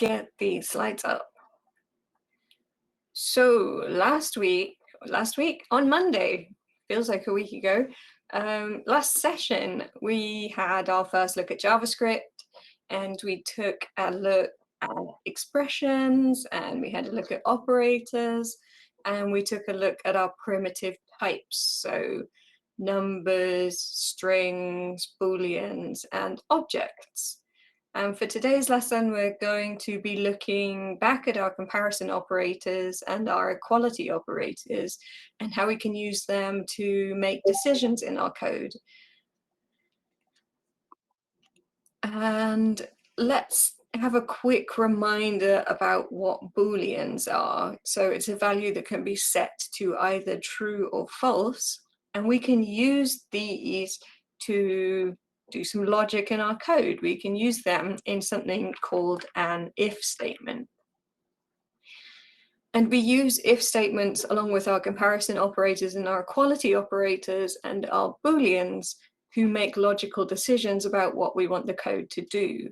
get the slides up. So last week on Monday, feels like a week ago, last session, we had our first look at JavaScript, and we took a look at expressions, and we had a look at operators, and we took a look at our primitive types, so numbers, strings, booleans, and objects. And for today's lesson, we're going to be looking back at our comparison operators and our equality operators and how we can use them to make decisions in our code. And let's have a quick reminder about what booleans are. So it's a value that can be set to either true or false, and we can use these to do some logic in our code. We can use them in something called an if statement. And we use if statements along with our comparison operators and our equality operators and our booleans who make logical decisions about what we want the code to do.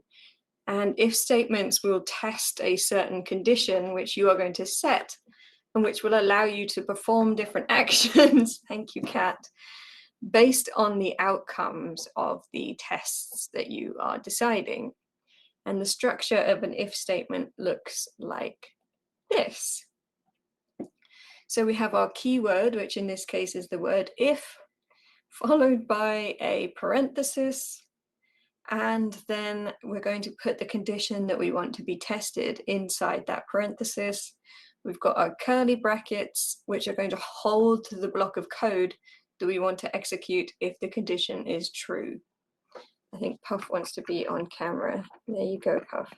And if statements will test a certain condition which you are going to set and which will allow you to perform different actions, thank you, Kat, based on the outcomes of the tests that you are deciding. And the structure of an if statement looks like this. So we have our keyword, which in this case is the word if, followed by a parenthesis, and then we're going to put the condition that we want to be tested inside that parenthesis. We've got our curly brackets, which are going to hold to the block of code that we want to execute if the condition is true. I think Puff wants to be on camera. There you go, Puff.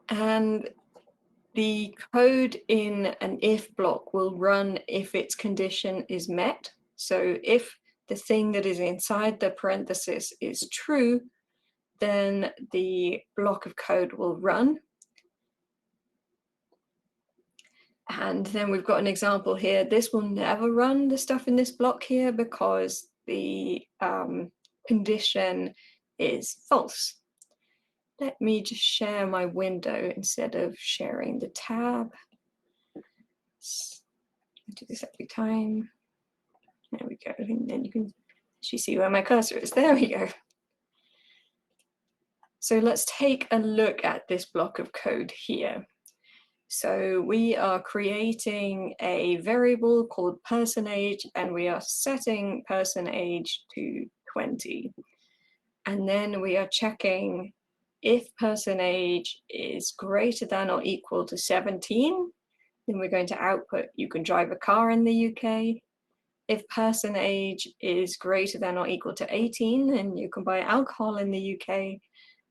And the code in an if block will run if its condition is met. So if the thing that is inside the parenthesis is true, then the block of code will run. And then we've got an example here. This will never run, the stuff in this block here, because the condition is false. Let me just share my window instead of sharing the tab. I do this every time. There we go. And then you can actually see where my cursor is. There we go. So let's take a look at this block of code here. So we are creating a variable called person age, and we are setting person age to 20. And then we are checking if person age is greater than or equal to 17, then we're going to output you can drive a car in the UK. If person age is greater than or equal to 18, then you can buy alcohol in the UK.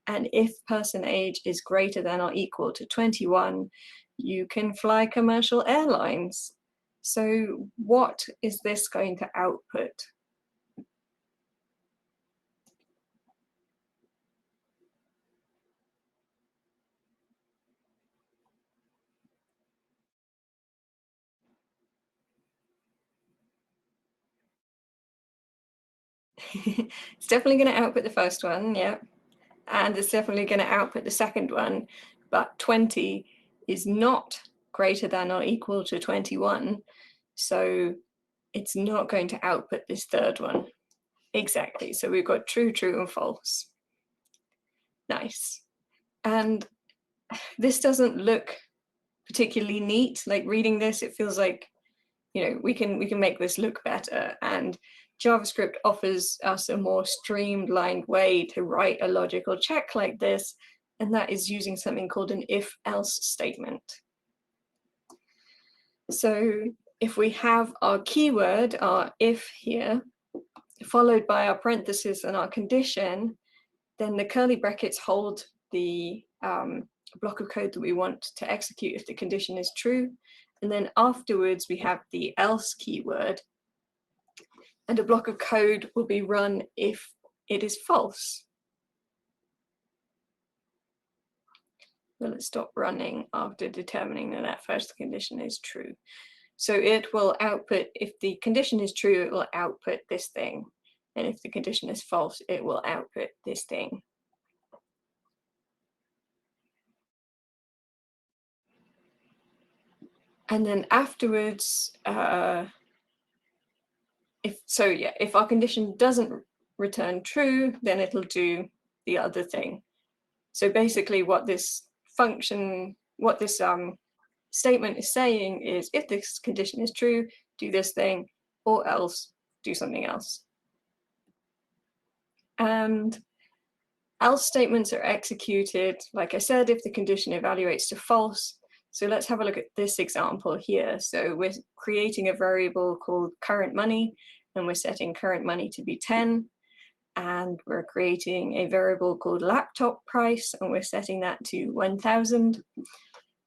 And if person age is greater than or equal to 21, you can fly commercial airlines. So what is this going to output? It's definitely going to output the first one, yeah. And it's definitely going to output the second one, but 20 is not greater than or equal to 21. So it's not going to output this third one. Exactly. So we've got true, true, and false. Nice. And this doesn't look particularly neat. Like reading this, it feels like, you know, we can make this look better. And JavaScript offers us a more streamlined way to write a logical check like this, and that is using something called an if-else statement. So if we have our keyword, our if here, followed by our parenthesis and our condition, then the curly brackets hold the block of code that we want to execute if the condition is true. And then afterwards, we have the else keyword, and a block of code will be run if it is false. Will it stop running after determining that that first condition is true? So it will output, if the condition is true, it will output this thing. And if the condition is false, it will output this thing. And then afterwards, if our condition doesn't return true, then it'll do the other thing. So basically what this statement is saying is, if this condition is true, do this thing, or else do something else. And else statements are executed, like I said, if the condition evaluates to false. So let's have a look at this example here. So we're creating a variable called current money, and we're setting current money to be 10. And we're creating a variable called laptop price, and we're setting that to 1,000.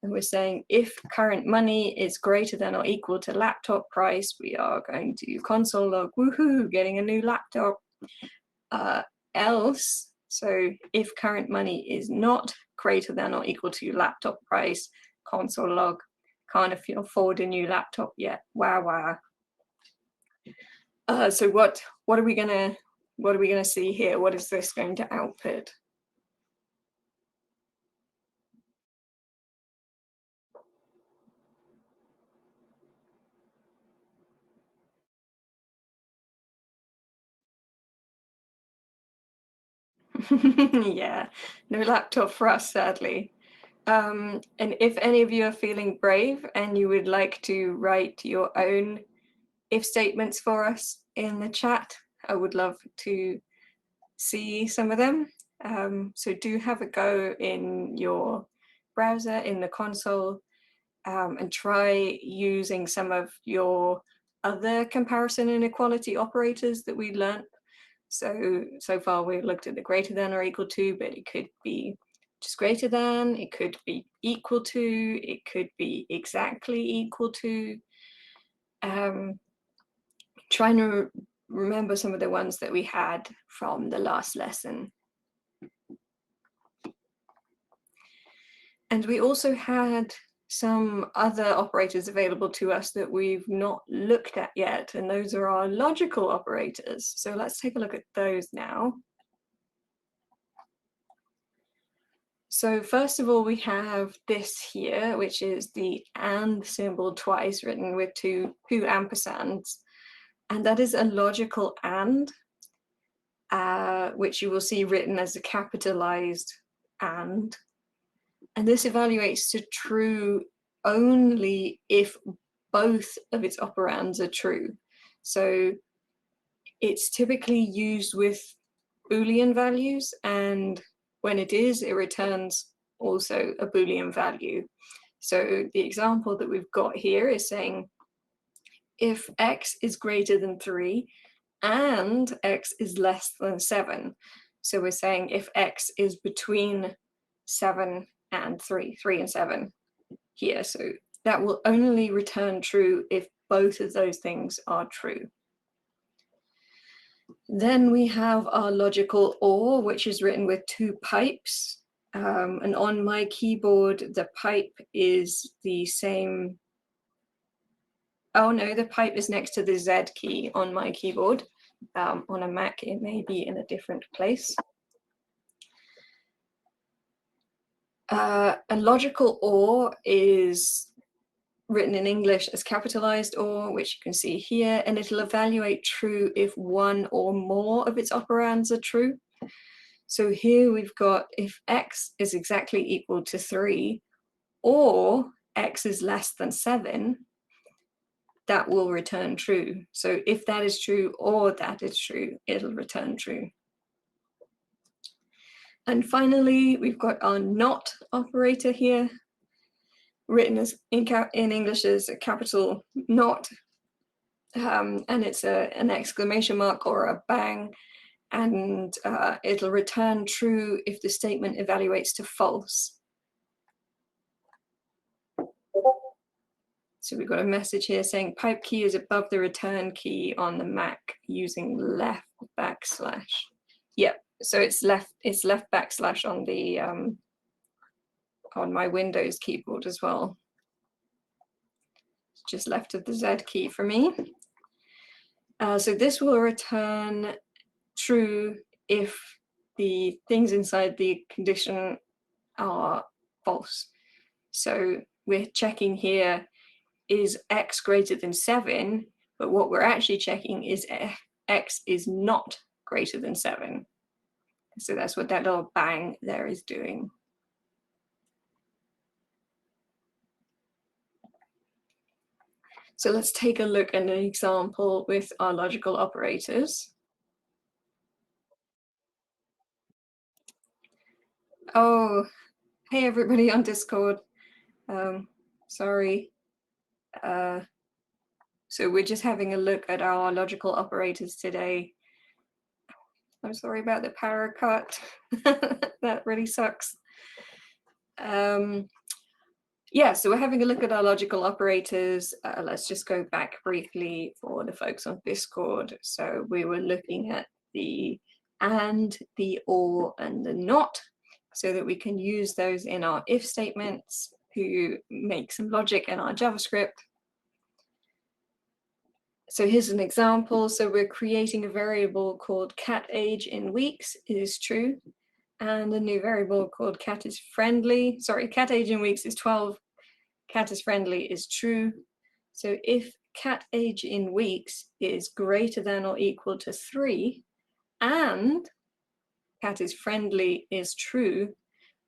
And we're saying if current money is greater than or equal to laptop price, we are going to console log, woohoo, getting a new laptop. Else, so if current money is not greater than or equal to laptop price, console log, can't afford a new laptop yet. Wow. So what are we gonna see here? What is this going to output? Yeah, no laptop for us, sadly. And if any of you are feeling brave and you would like to write your own if statements for us in the chat, I would love to see some of them. So do have a go in your browser, in the console, and try using some of your other comparison inequality operators that we learned. So far we've looked at the greater than or equal to, but it could be just greater than, it could be equal to, it could be exactly equal to. Trying to remember some of the ones that we had from the last lesson. And we also had some other operators available to us that we've not looked at yet, and those are our logical operators. So let's take a look at those now. So first of all, we have this here, which is the and symbol twice written with two ampersands. And that is a logical and, which you will see written as a capitalized and. And this evaluates to true only if both of its operands are true. So it's typically used with Boolean values, and when it is, it returns also a Boolean value. So the example that we've got here is saying if x is greater than 3 and x is less than 7. So we're saying if x is between 7 and 3 and 7 here. So that will only return true if both of those things are true. Then we have our logical OR, which is written with two pipes. And on my keyboard, the pipe is the same. Oh no, the pipe is next to the Z key on my keyboard. On a Mac, it may be in a different place. A logical OR is written in English as capitalized OR, which you can see here, and it'll evaluate true if one or more of its operands are true. So here we've got if x is exactly equal to 3 or x is less than 7, that will return true. So if that is true or that is true, it'll return true. And finally, we've got our not operator here, written as in English as a capital not, and it's an exclamation mark or a bang, and it'll return true if the statement evaluates to false. So we've got a message here saying pipe key is above the return key on the Mac using left backslash. Yep, so it's left backslash on the on my Windows keyboard as well. Just left of the Z key for me. So this will return true if the things inside the condition are false. So we're checking here, is x greater than 7? But what we're actually checking is x is not greater than 7. So that's what that little bang there is doing. So let's take a look at an example with our logical operators. Oh, hey everybody on Discord. Sorry. So we're just having a look at our logical operators today. I'm sorry about the power cut. That really sucks. Yeah, so we're having a look at our logical operators. Let's just go back briefly for the folks on Discord. So we were looking at the and, the or, and the not, so that we can use those in our if statements to make some logic in our JavaScript. So here's an example. So we're creating a variable called cat age in weeks is true, and a new variable called cat is friendly. Sorry, cat age in weeks is 12. Cat is friendly is true. So if cat age in weeks is greater than or equal to 3 and cat is friendly is true,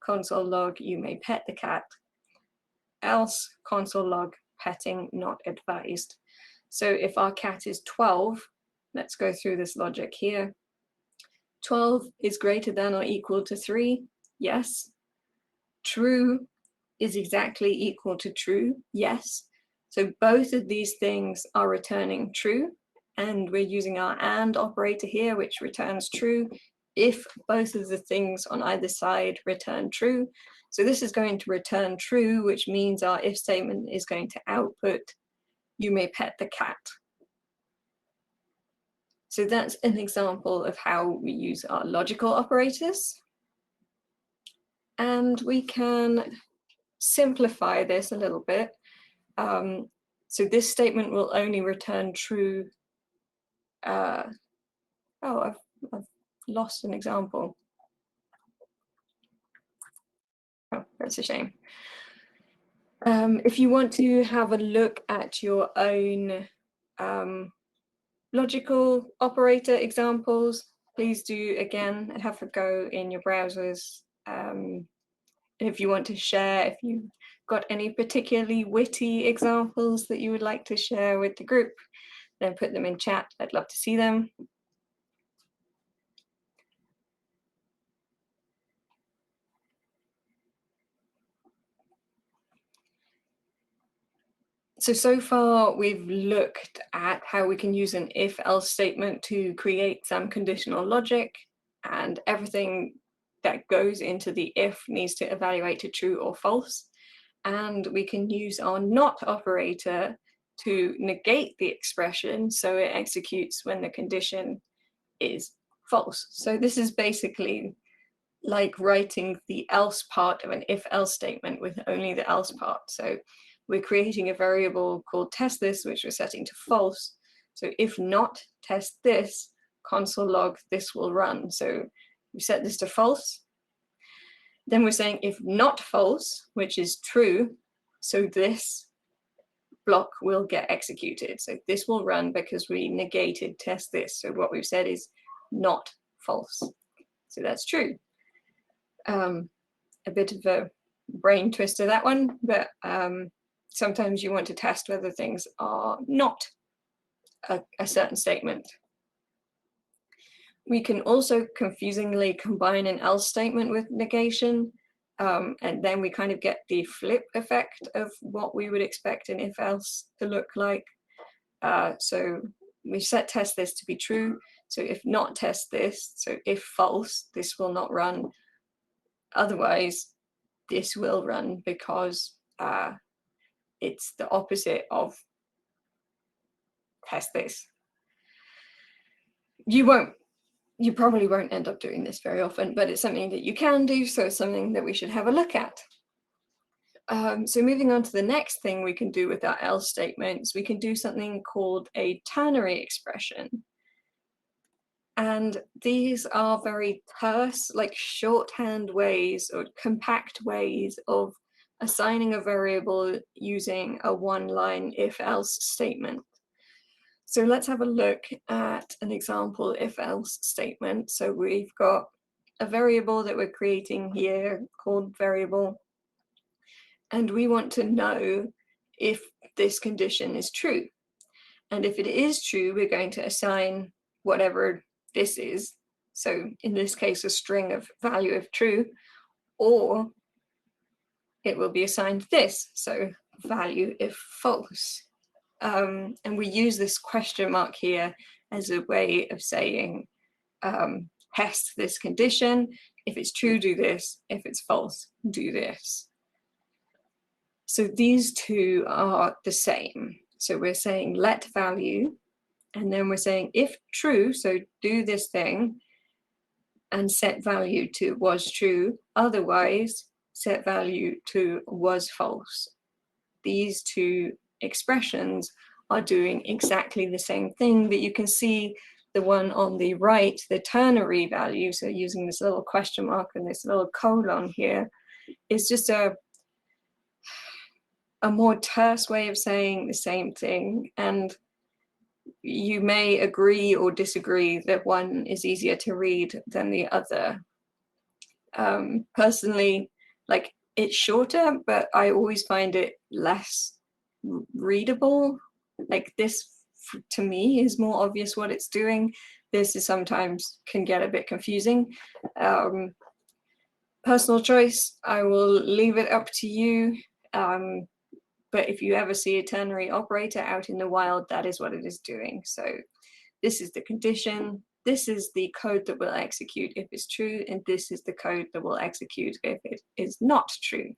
console log you may pet the cat, else console log petting not advised. So if our cat is 12, let's go through this logic here. 12 is greater than or equal to 3, yes. True is exactly equal to true, yes. So both of these things are returning true, and we're using our and operator here, which returns true if both of the things on either side return true. So this is going to return true, which means our if statement is going to output, you may pet the cat. So that's an example of how we use our logical operators. And we can simplify this a little bit. So this statement will only return true. Oh, I've lost an example. Oh, that's a shame. If you want to have a look at your own logical operator examples, please do again have a go in your browsers. If you want to share, if you've got any particularly witty examples that you would like to share with the group, then put them in chat. I'd love to see them. So far we've looked at how we can use an if-else statement to create some conditional logic, and everything that goes into the if needs to evaluate to true or false. And we can use our not operator to negate the expression so it executes when the condition is false. So this is basically like writing the else part of an if-else statement with only the else part. So we're creating a variable called test this, which we're setting to false. So if not test this, console log this will run. So we set this to false. Then we're saying if not false, which is true, so this block will get executed. So this will run because we negated test this. So what we've said is not false. So that's true. A bit of a brain twister, that one, but sometimes you want to test whether things are not a certain statement. We can also confusingly combine an else statement with negation, and then we kind of get the flip effect of what we would expect an if-else to look like. So we set test this to be true. So if not test this, so if false, this will not run. Otherwise, this will run because it's the opposite of test this. You probably won't end up doing this very often, but it's something that you can do, so it's something that we should have a look at. So moving on to the next thing we can do with our else statements, we can do something called a ternary expression. And these are very terse, like shorthand ways or compact ways of assigning a variable using a one-line if-else statement. So let's have a look at an example if-else statement. So we've got a variable that we're creating here called variable, and we want to know if this condition is true. And if it is true, we're going to assign whatever this is. So in this case, a string of value of true, or it will be assigned this, so value if false. And we use this question mark here as a way of saying, test this condition. If it's true, do this. If it's false, do this. So these two are the same. So we're saying let value, and then we're saying if true, so do this thing, and set value to was true, otherwise set value to was false. These two expressions are doing exactly the same thing, but you can see the one on the right, the ternary value, so using this little question mark and this little colon here, is just a more terse way of saying the same thing. And you may agree or disagree that one is easier to read than the other. Personally, like, it's shorter, but I always find it less readable. Like, this to me is more obvious what it's doing. This is sometimes can get a bit confusing. Personal choice, I will leave it up to you. But if you ever see a ternary operator out in the wild, that is what it is doing. So this is the condition, this is the code that will execute if it's true, and this is the code that will execute if it is not true.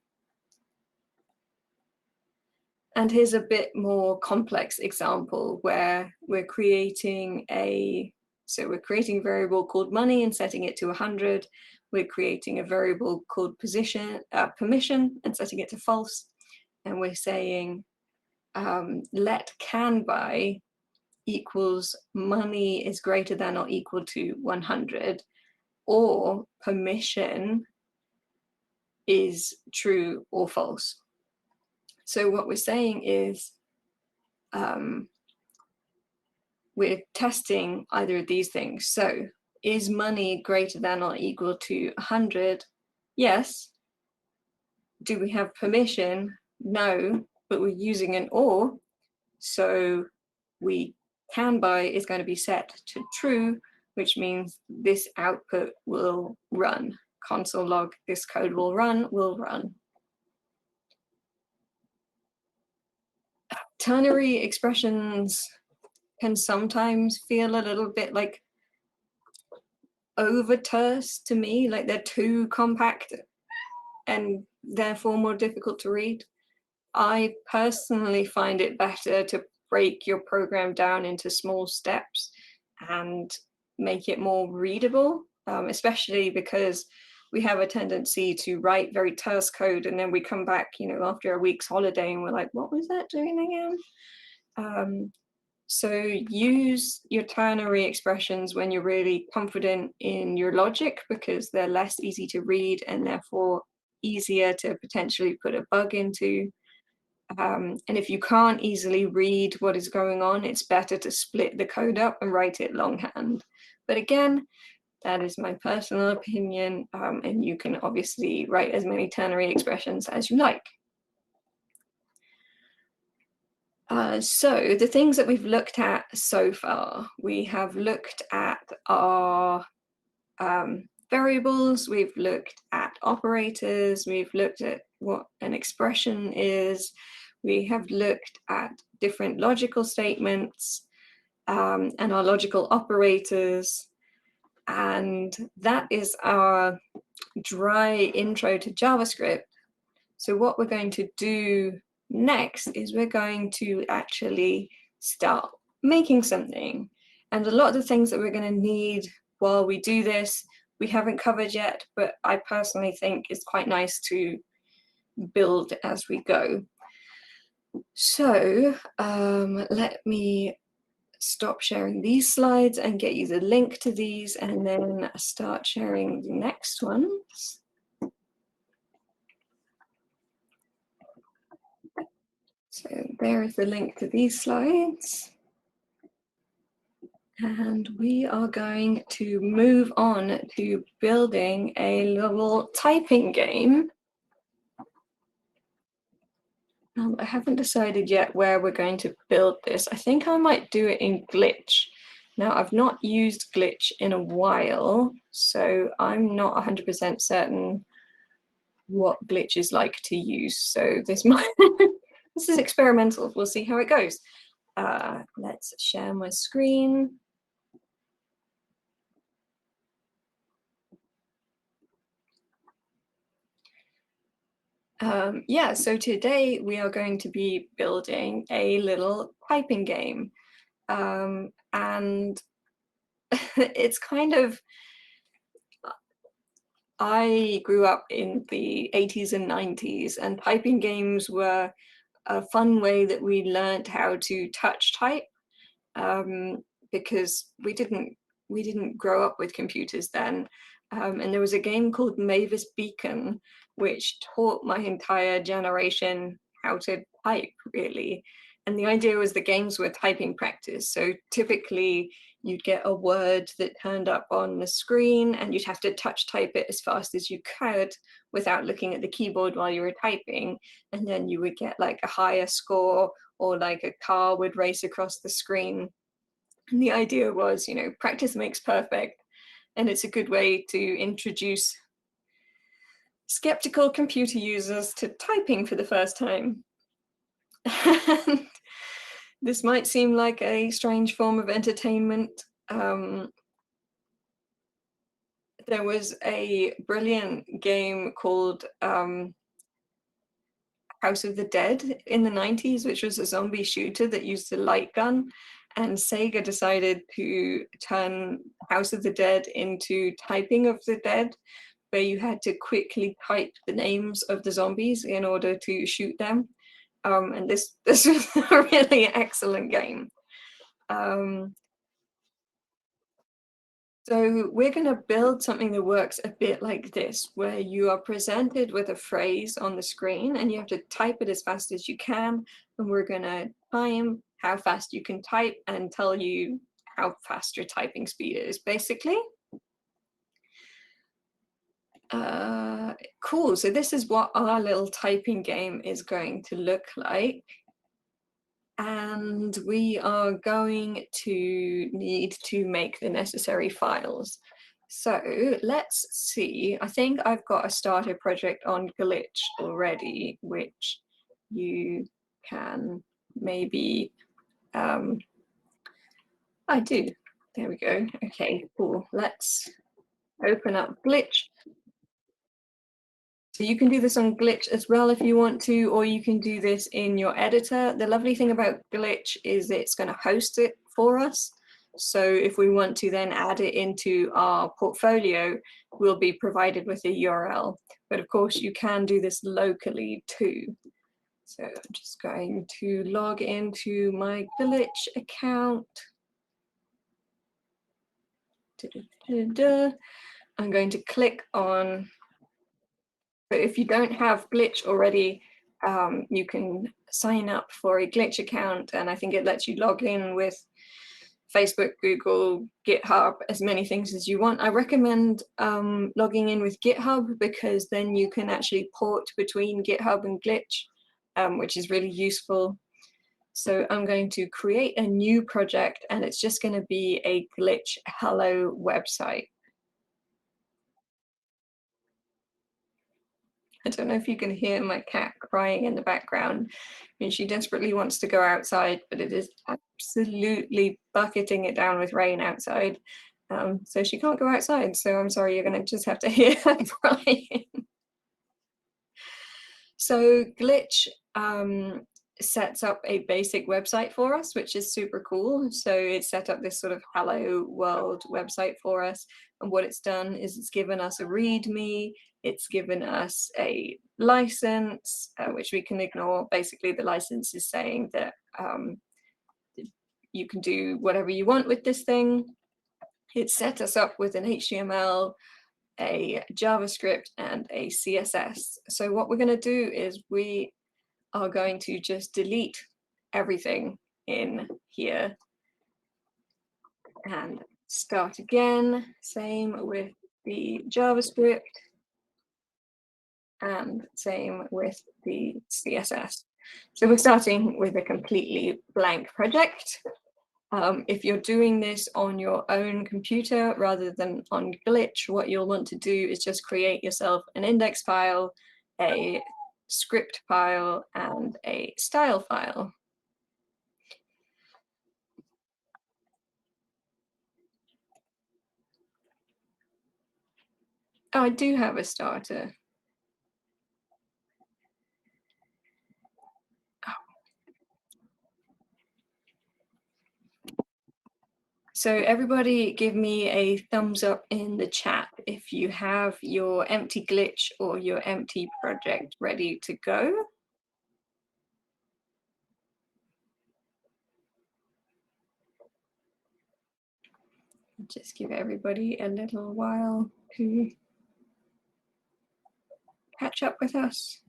And here's a bit more complex example where we're creating a variable called money and setting it to 100. We're creating a variable called permission and setting it to false. And we're saying let can buy equals money is greater than or equal to 100, or permission is true or false. So what we're saying is we're testing either of these things. So is money greater than or equal to 100? Yes. Do we have permission? No, but we're using an or. So we can buy is going to be set to true, which means this output will run. Console log, this code will run. Ternary expressions can sometimes feel a little bit like over terse to me, like they're too compact and therefore more difficult to read. I personally find it better to break your program down into small steps and make it more readable, especially because we have a tendency to write very terse code and then we come back, after a week's holiday and we're like, what was that doing again? So use your ternary expressions when you're really confident in your logic, because they're less easy to read and therefore easier to potentially put a bug into. And if you can't easily read what is going on, it's better to split the code up and write it longhand. But again, that is my personal opinion, and you can obviously write as many ternary expressions as you like. So the things that we've looked at so far, we have looked at our variables, we've looked at operators, we've looked at what an expression is, we have looked at different logical statements and our logical operators, and that is our dry intro to JavaScript. So what we're going to do next is we're going to actually start making something. And a lot of the things that we're going to need while we do this, we haven't covered yet, but I personally think it's quite nice to build as we go. So let me stop sharing these slides and get you the link to these, and then start sharing the next ones. So there is the link to these slides. And we are going to move on to building a little typing game. I haven't decided yet where we're going to build this. I think I might do it in Glitch. Now, I've not used Glitch in a while, so I'm not 100% certain what Glitch is like to use. So this might this is experimental. We'll see how it goes. Let's share my screen. Yeah, so today we are going to be building a little typing game. And it's kind of, I grew up in the 80s and 90s, and typing games were a fun way that we learned how to touch type, because we didn't grow up with computers then. And there was a game called Mavis Beacon, which taught my entire generation how to type, really. And the idea was the games were typing practice. So typically you'd get a word that turned up on the screen and you'd have to touch type it as fast as you could without looking at the keyboard while you were typing. And then you would get like a higher score, or like a car would race across the screen. And the idea was, you know, practice makes perfect. And it's a good way to introduce skeptical computer users to typing for the first time. And this might seem like a strange form of entertainment. There was a brilliant game called House of the Dead in the 90s, which was a zombie shooter that used a light gun. And Sega decided to turn House of the Dead into Typing of the Dead, where you had to quickly type the names of the zombies in order to shoot them. And this was a really excellent game. So we're going to build something that works a bit like this, where you are presented with a phrase on the screen and you have to type it as fast as you can. And we're going to time how fast you can type and tell you how fast your typing speed is, basically. Cool. So this is what our little typing game is going to look like. And we are going to need to make the necessary files. So let's see. I think I've got a starter project on Glitch already, which you can maybe, I do. There we go. Okay, cool. Let's open up Glitch. So you can do this on Glitch as well if you want to, or you can do this in your editor. The lovely thing about Glitch is it's going to host it for us. So if we want to then add it into our portfolio, we'll be provided with a URL. But of course, you can do this locally too. So I'm just going to log into my Glitch account. I'm going to click on, but if you don't have Glitch already, you can sign up for a Glitch account, and I think it lets you log in with Facebook, Google, GitHub, as many things as you want. I recommend logging in with GitHub, because then you can actually port between GitHub and Glitch, which is really useful. So I'm going to create a new project, and it's just going to be a Glitch Hello website. I don't know if you can hear my cat crying in the background. I mean, she desperately wants to go outside, but it is absolutely bucketing it down with rain outside. So she can't go outside. So I'm sorry, you're going to just have to hear her crying. So Glitch sets up a basic website for us, which is super cool. So it's set up this sort of hello world website for us. And what it's done is it's given us a README, it's given us a license, which we can ignore. Basically, the license is saying that you can do whatever you want with this thing. It set us up with an HTML, a JavaScript, and a CSS. So what we're going to do is we are going to just delete everything in here and start again. Same with the JavaScript and same with the CSS. So we're starting with a completely blank project. If you're doing this on your own computer rather than on Glitch, what you'll want to do is just create yourself an index file, a script file, and a style file. Oh, I do have a starter. So everybody give me a thumbs up in the chat if you have your empty glitch or your empty project ready to go. Just give everybody a little while to catch up with us.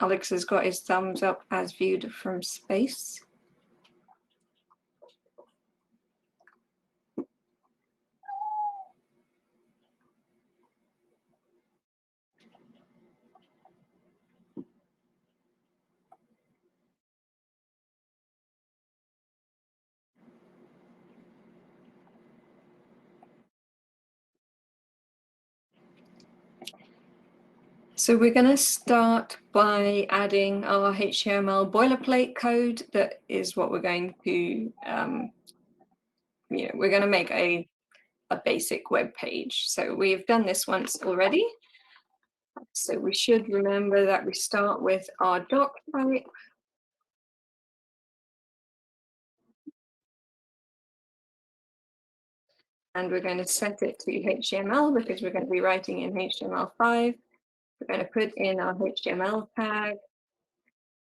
Alex has got his thumbs up as viewed from space. So we're going to start by adding our HTML boilerplate code. That is what we're going to, we're going to make a basic web page. So we've done this once already. So we should remember that we start with our doc type. And we're going to set it to HTML because we're going to be writing in HTML5. We're going to put in our HTML tag.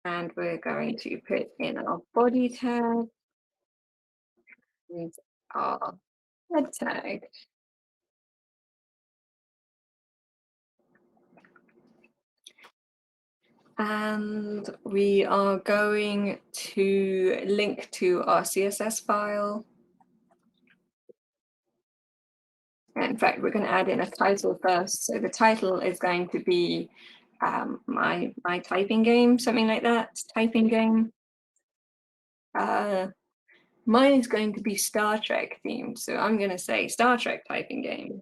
And we're going to put in our body tag and our head tag. And we are going to link to our CSS file. In fact, we're going to add in a title first. So the title is going to be my typing game, something like that. Typing game. Mine is going to be Star Trek themed, so I'm going to say Star Trek typing game.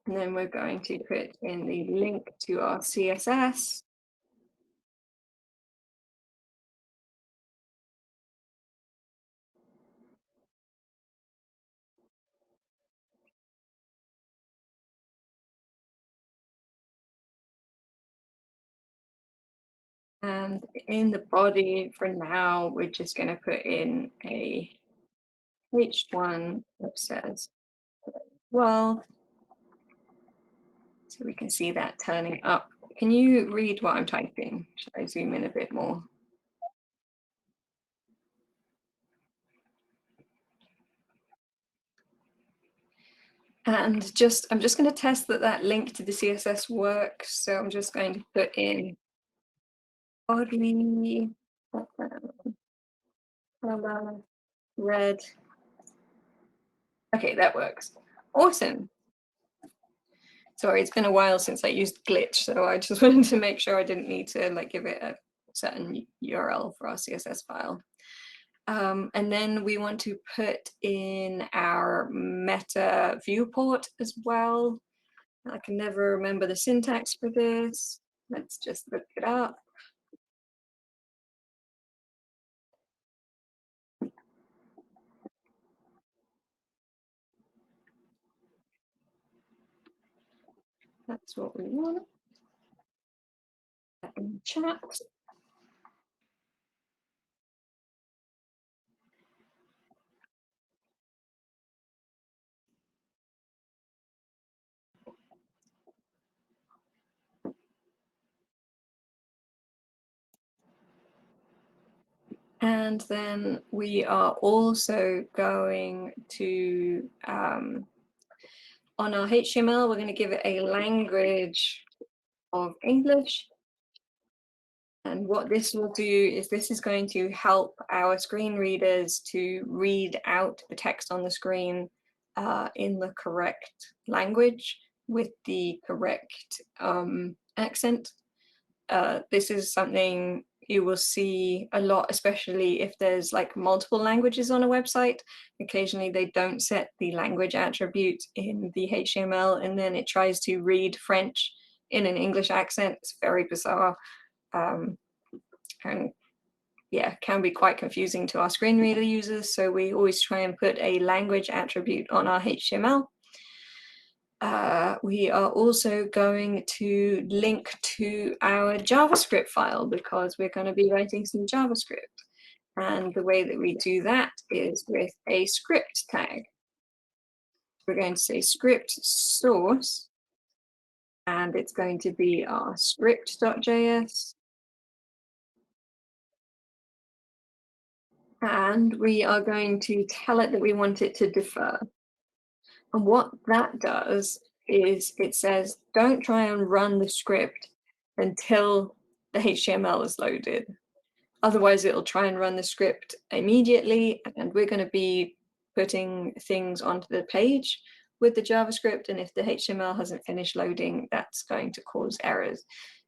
And then we're going to put in the link to our CSS. And in the body, for now, we're just going to put in a H1 that says, well, so we can see that turning up. Can you read what I'm typing? Should I zoom in a bit more? And I'm just going to test that link to the CSS works. So I'm just going to put in body, color, red. Okay, that works. Awesome. Sorry, it's been a while since I used Glitch, so I just wanted to make sure I didn't need to give it a certain URL for our CSS file. And then we want to put in our meta viewport as well. I can never remember the syntax for this. Let's just look it up. That's what we want. In chat. And then we are also going to, on our HTML, we're going to give it a language of English. And what this will do is this is going to help our screen readers to read out the text on the screen in the correct language with the correct accent. This is something you will see a lot, especially if there's like multiple languages on a website. Occasionally they don't set the language attribute in the HTML and then it tries to read French in an English accent. It's very bizarre. And yeah, can be quite confusing to our screen reader users. So we always try and put a language attribute on our HTML. We are also going to link to our JavaScript file because we're going to be writing some JavaScript. And the way that we do that is with a script tag. We're going to say script source, and it's going to be our script.js. And we are going to tell it that we want it to defer. And what that does is it says, don't try and run the script until the HTML is loaded. Otherwise, it'll try and run the script immediately, and we're going to be putting things onto the page with the JavaScript, and if the HTML hasn't finished loading, that's going to cause errors.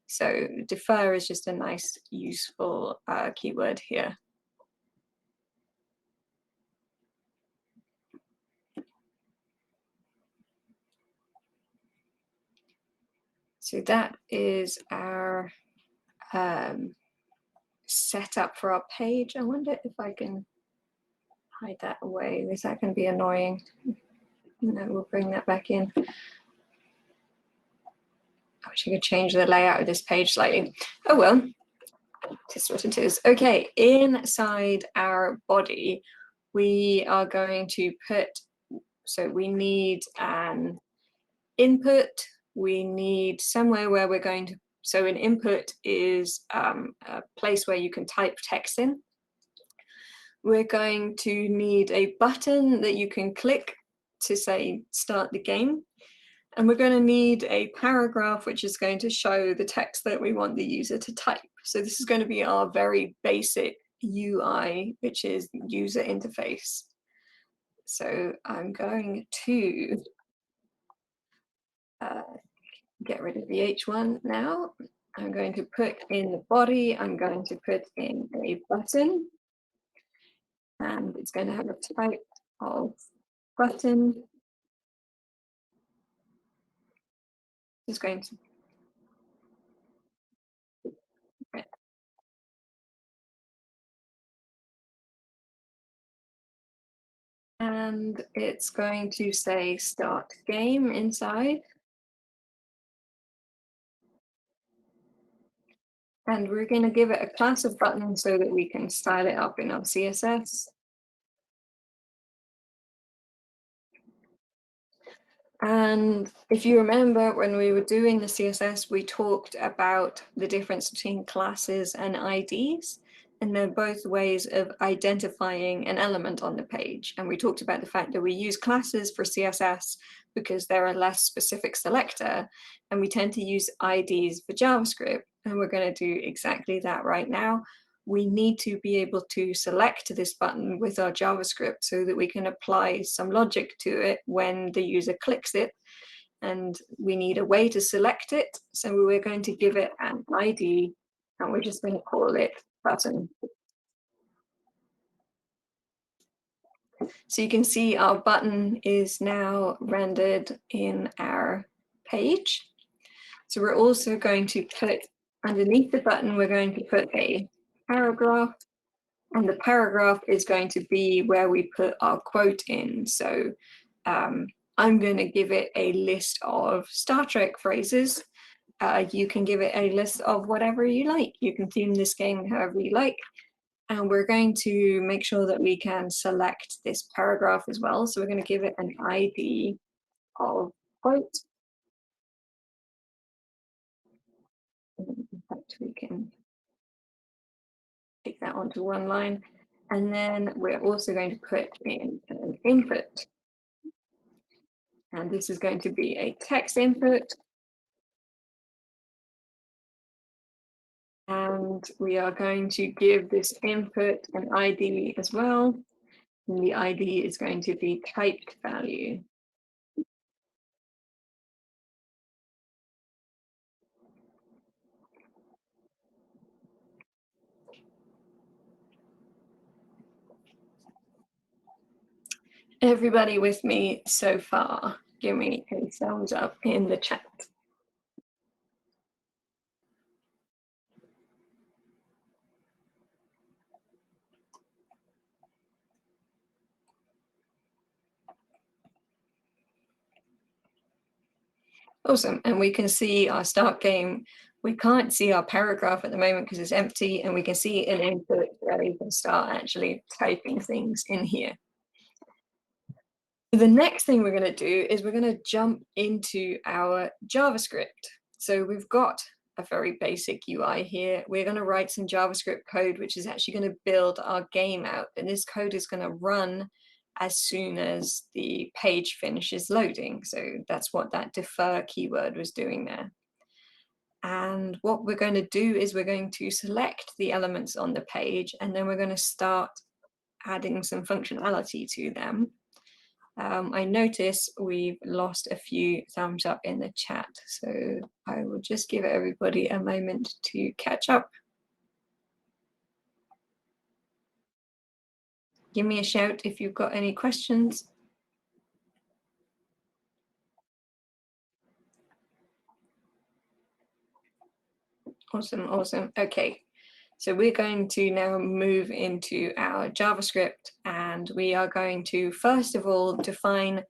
So defer is just a nice, useful keyword here. So that is our setup for our page. I wonder if I can hide that away. Is that going to be annoying? No, we'll bring that back in. I wish I could change the layout of this page slightly. Oh well, just what it is. Okay, inside our body, we are going to put, so we need an input, we need somewhere where we're going to, so an input is a place where you can type text in. We're going to need a button that you can click to say start the game. And we're going to need a paragraph which is going to show the text that we want the user to type. So this is going to be our very basic UI, which is user interface. So I'm going to get rid of the H1 now. I'm going to put in the body, I'm going to put in a button, and it's going to have a type of button. It's going to and it's going to say start game inside. And we're going to give it a class of button so that we can style it up in our CSS. And if you remember, when we were doing the CSS, we talked about the difference between classes and IDs. And they're both ways of identifying an element on the page. And we talked about the fact that we use classes for CSS because they're a less specific selector. And we tend to use IDs for JavaScript. And we're going to do exactly that right now. We need to be able to select this button with our JavaScript so that we can apply some logic to it when the user clicks it. And we need a way to select it. So we're going to give it an ID, and we're just going to call it button. So you can see our button is now rendered in our page. So we're also going to put underneath the button, we're going to put a paragraph, and the paragraph is going to be where we put our quote in. So I'm going to give it a list of Star Trek phrases. You can give it a list of whatever you like. You can theme this game however you like. And we're going to make sure that we can select this paragraph as well. So we're going to give it an ID of quote. In fact, we can take that onto one line. And then we're also going to put in an input. And this is going to be a text input. And we are going to give this input an ID as well. And the ID is going to be typed value. Everybody with me so far, give me a thumbs up in the chat. Awesome, and we can see our start game. We can't see our paragraph at the moment because it's empty, and we can see an input where we can start actually typing things in here. The next thing we're going to do is we're going to jump into our JavaScript. So we've got a very basic UI here. We're going to write some JavaScript code, which is actually going to build our game out. And this code is going to run as soon as the page finishes loading. So that's what that defer keyword was doing there. And what we're going to do is we're going to select the elements on the page, and then we're going to start adding some functionality to them. I notice we've lost a few thumbs up in the chat, so I will just give everybody a moment to catch up. Give me a shout if you've got any questions. Awesome, awesome. Okay, so we're going to now move into our JavaScript, and we are going to, first of all, define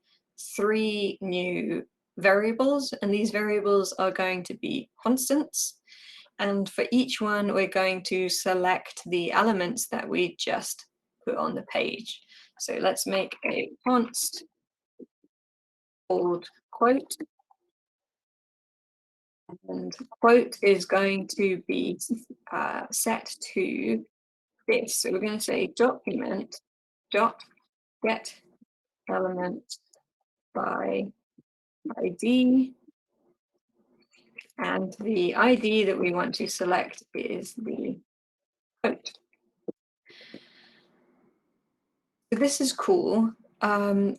3 new variables, and these variables are going to be constants. And for each one, we're going to select the elements that we just put on the page. So let's make a const called quote. And quote is going to be set to this. So we're going to say document dot get element by ID. And the ID that we want to select is the quote. So this is cool.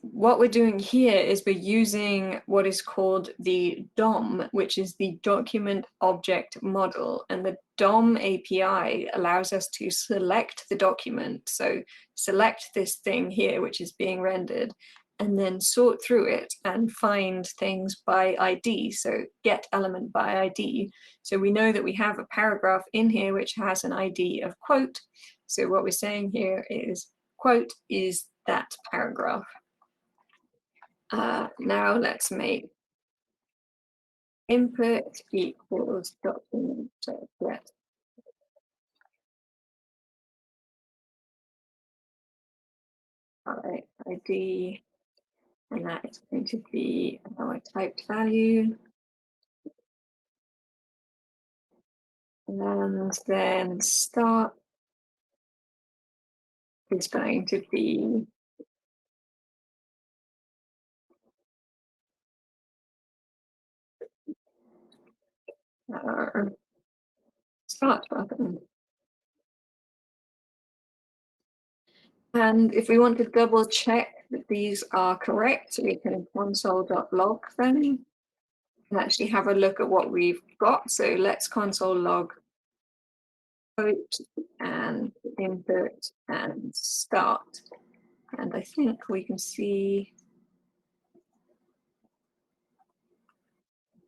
What we're doing here is we're using what is called the DOM, which is the document object model. And the DOM API allows us to select the document. So select this thing here, which is being rendered, and then sort through it and find things by ID. So get element by ID. So we know that we have a paragraph in here which has an ID of quote. So what we're saying here is quote is that paragraph. Now let's make input equals document get ID, and that is going to be our typed value. And then start is going to be our start button. And if we want to double check that these are correct, we can console.log them and actually have a look at what we've got. So let's console log quote and input and start. And I think we can see,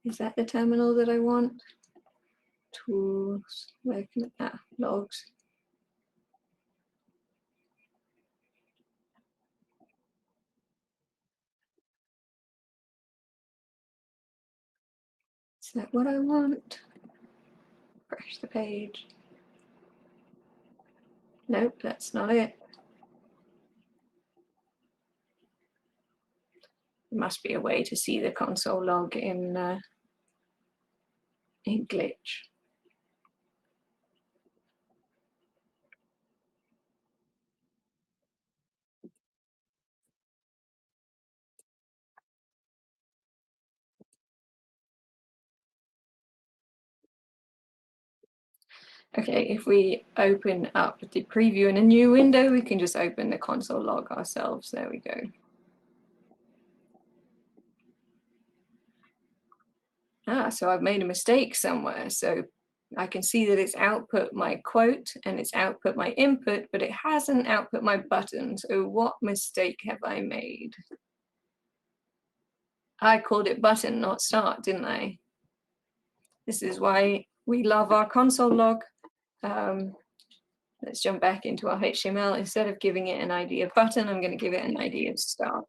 is that the terminal that I want? Tools, where can logs. Is that what I want? Refresh the page. Nope, that's not it. There must be a way to see the console log in Glitch. Okay, if we open up the preview in a new window, we can just open the console log ourselves. There we go. So I've made a mistake somewhere. So I can see that it's output my quote and it's output my input, but it hasn't output my button. So what mistake have I made? I called it button, not start, didn't I? This is why we love our console log. Let's jump back into our HTML. Instead of giving it an ID of button, I'm going to give it an ID of start.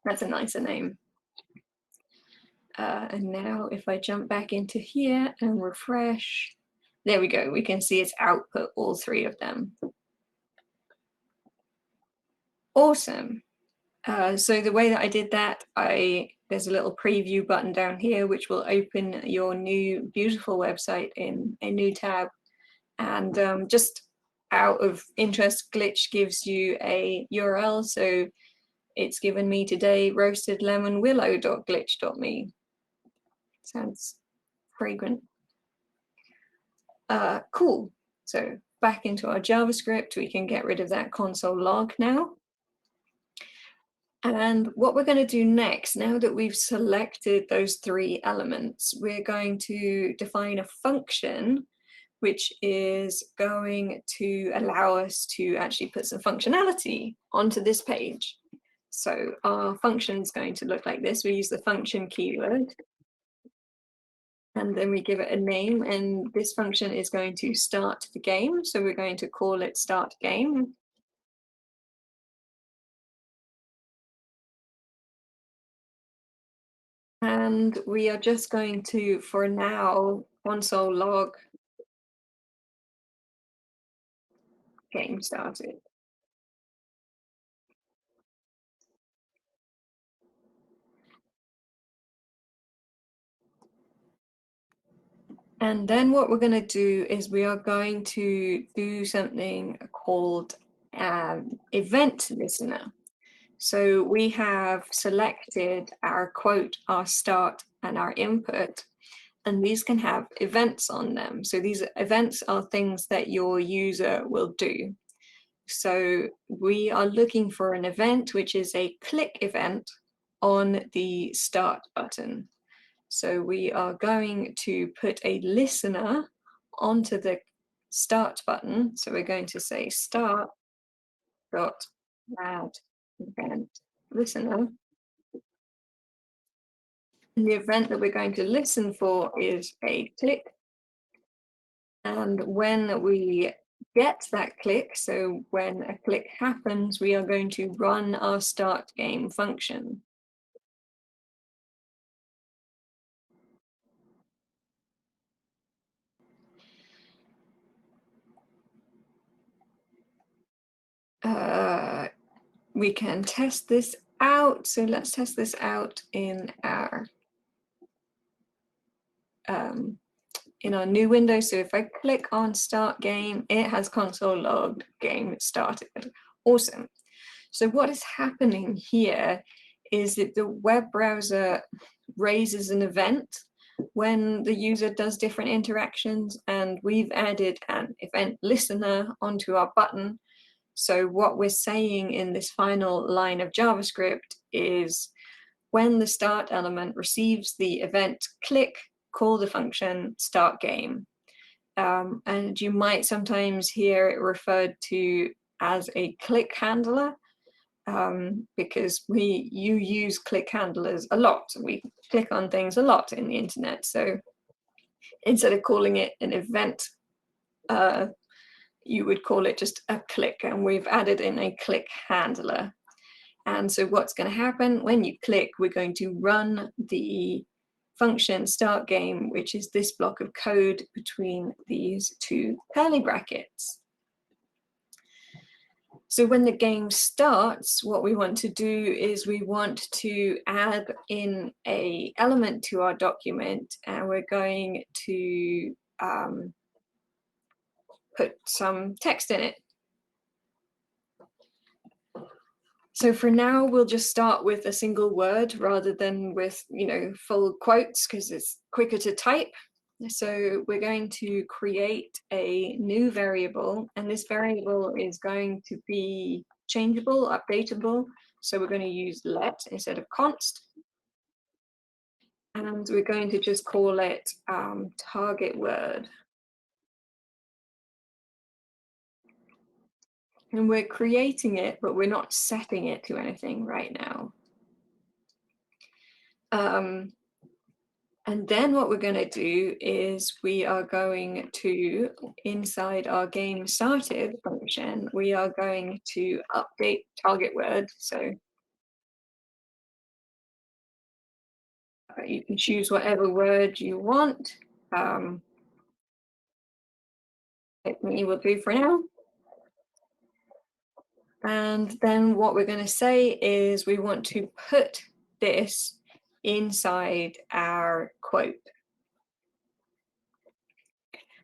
That's a nicer name. And now if I jump back into here and refresh, there we go. We can see it's output all three of them. Awesome. So the way that I did that, there's a little preview button down here, which will open your new beautiful website in a new tab. And just out of interest, Glitch gives you a URL. So it's given me today roastedlemonwillow.glitch.me. Sounds fragrant. Cool. So back into our JavaScript, we can get rid of that console log now. And what we're going to do next, now that we've selected those three elements, we're going to define a function which is going to allow us to actually put some functionality onto this page. So our function is going to look like this. We use the function keyword, and then we give it a name, and this function is going to start the game. So we're going to call it start game. And we are just going to, for now, console log game started. And then what we're going to do is we are going to do something called event listener. So we have selected our quote, our start, and our input, and these can have events on them. So these events are things that your user will do. So we are looking for an event, which is a click event on the start button. So we are going to put a listener onto the start button. So we're going to say start dot add event listener. And the event that we're going to listen for is a click. And when we get that click, so when a click happens, we are going to run our start game function. We can test this out. So let's test this out in our new window. So if I click on start game, it has console logged game started. Awesome. So what is happening here is that the web browser raises an event when the user does different interactions, and we've added an event listener onto our button. So what we're saying in this final line of JavaScript is when the start element receives the event click, call the function start game. And you might sometimes hear it referred to as a click handler, because you use click handlers a lot. We click on things a lot in the internet. So instead of calling it an event, you would call it just a click, and we've added in a click handler. And so what's going to happen when you click, we're going to run the function start game, which is this block of code between these two curly brackets. So when the game starts, what we want to do is we want to add in an element to our document, and we're going to put some text in it. So for now, we'll just start with a single word rather than with, full quotes, because it's quicker to type. So we're going to create a new variable, and this variable is going to be changeable, updatable. So we're going to use let instead of const. And we're going to just call it target word. And we're creating it, but we're not setting it to anything right now. And then what we're going to do is we are going to, inside our game started function, we are going to update target word. So you can choose whatever word you want. Me will do for now. And then what we're going to say is we want to put this inside our quote.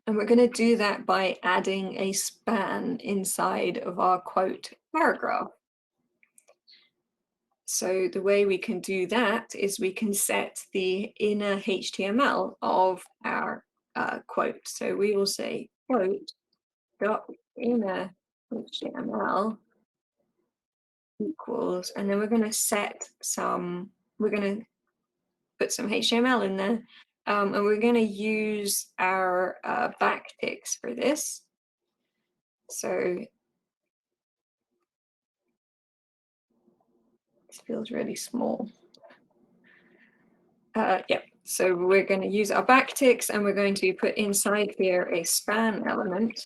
And we're going to do that by adding a span inside of our quote paragraph. So the way we can do that is we can set the inner HTML of our quote. So we will say quote dot inner HTML equals, and then we're going to set some, we're going to put some HTML in there, and we're going to use our backticks for this. So this feels really small. Yeah, so we're going to use our backticks, and we're going to put inside here a span element.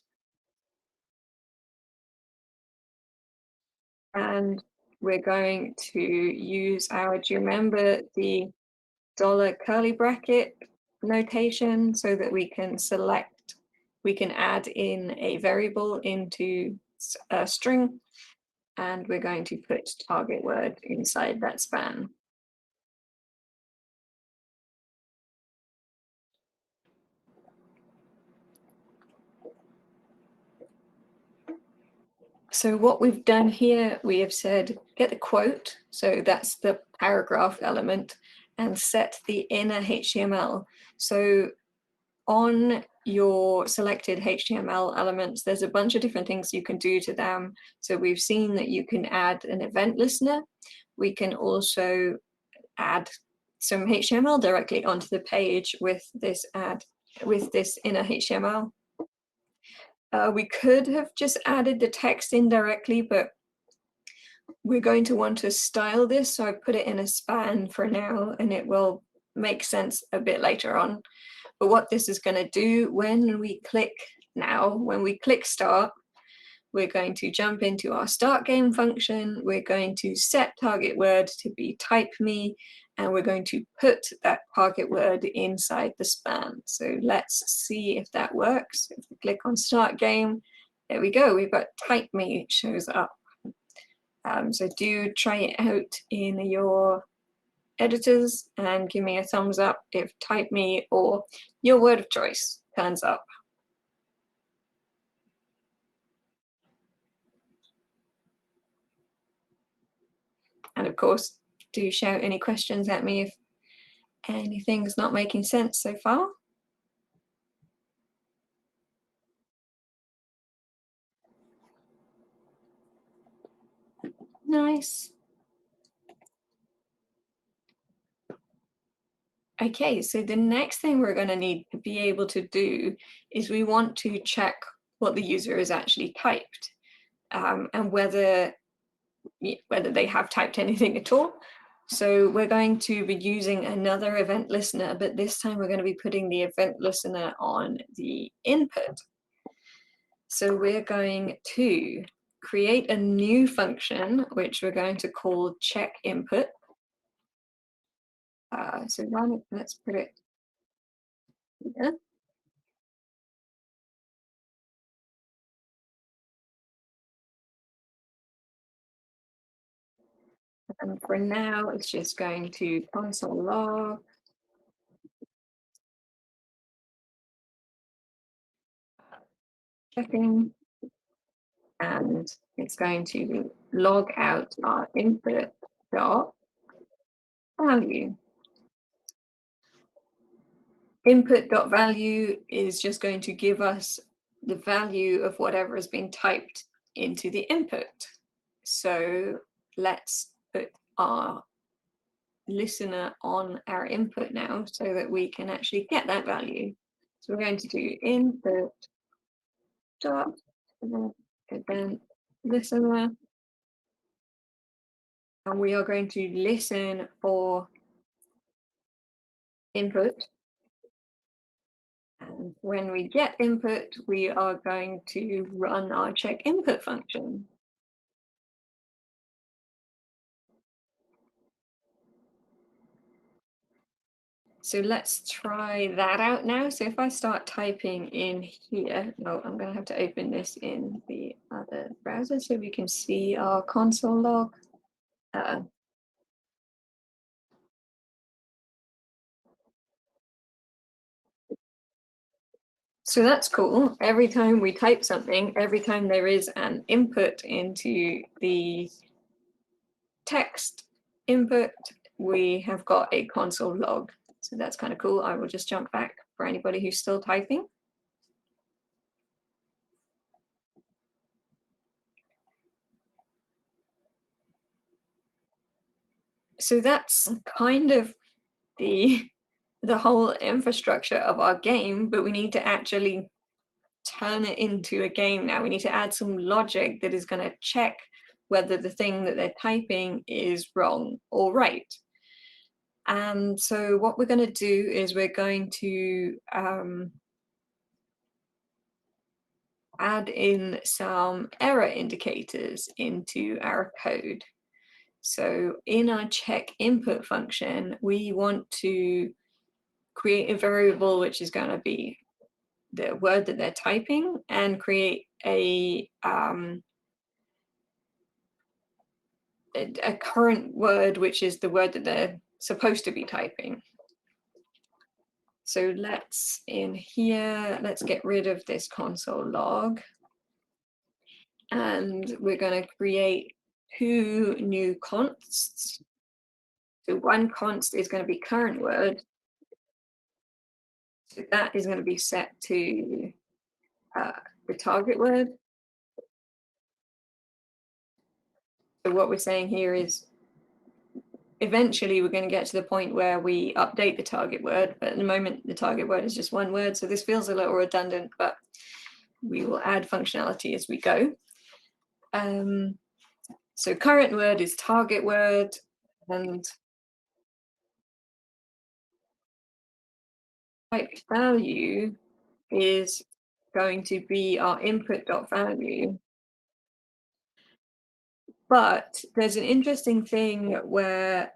And we're going to use our, do you remember the dollar curly bracket notation, so that we can select, we can add in a variable into a string, and we're going to put target word inside that span. So what we've done here, we have said get the quote, so that's the paragraph element, and set the inner HTML. So on your selected HTML elements, there's a bunch of different things you can do to them. So we've seen that you can add an event listener. We can also add some HTML directly onto the page with this inner HTML. We could have just added the text in directly, but we're going to want to style this, so I put it in a span for now, and it will make sense a bit later on. But what this is going to do when we click now, when we click start, we're going to jump into our start game function. We're going to set target word to be type me, and we're going to put that target word inside the span. So let's see if that works. If we click on start game, there we go. We've got type me shows up. So do try it out in your editors and give me a thumbs up if type me or your word of choice turns up. And of course, do shout any questions at me if anything's not making sense so far. Nice. Okay, so the next thing we're going to need to be able to do is we want to check what the user has actually typed, and whether they have typed anything at all. So we're going to be using another event listener, but this time we're going to be putting the event listener on the input. So we're going to create a new function, which we're going to call check input. So let's put it here. And for now, it's just going to console log checking, and it's going to log out our input dot value. Input.value is just going to give us the value of whatever has been typed into the input. So let's put our listener on our input now so that we can actually get that value. So we're going to do input dot event listener, and we are going to listen for input. And when we get input, we are going to run our check input function. So let's try that out now. So if I start typing in here, no, I'm going to have to open this in the other browser so we can see our console log. So that's cool. Every time we type something, every time there is an input into the text input, we have got a console log. So that's kind of cool. I will just jump back for anybody who's still typing. So that's kind of the whole infrastructure of our game, but we need to actually turn it into a game now. We need to add some logic that is going to check whether the thing that they're typing is wrong or right. And so what we're going to do is we're going to add in some error indicators into our code. So in our check input function, we want to create a variable which is going to be the word that they're typing, and create a current word, which is the word that they're supposed to be typing. So let's, in here, let's get rid of this console log. And we're going to create two new consts. So one const is going to be current word. So that is going to be set to the target word. So what we're saying here is eventually we're going to get to the point where we update the target word, but at the moment the target word is just one word. So this feels a little redundant, but we will add functionality as we go. So current word is target word, and type value is going to be our input.value. But there's an interesting thing where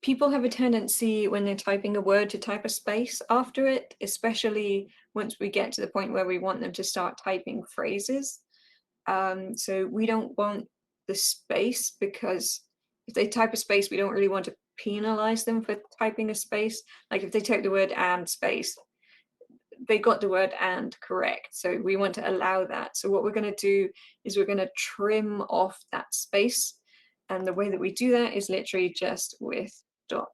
people have a tendency when they're typing a word to type a space after it, especially once we get to the point where we want them to start typing phrases. So we don't want the space, because if they type a space, we don't really want to penalize them for typing a space. Like if they type the word and space, they got the word and correct. So we want to allow that. So what we're going to do is we're going to trim off that space. And the way that we do that is literally just with dot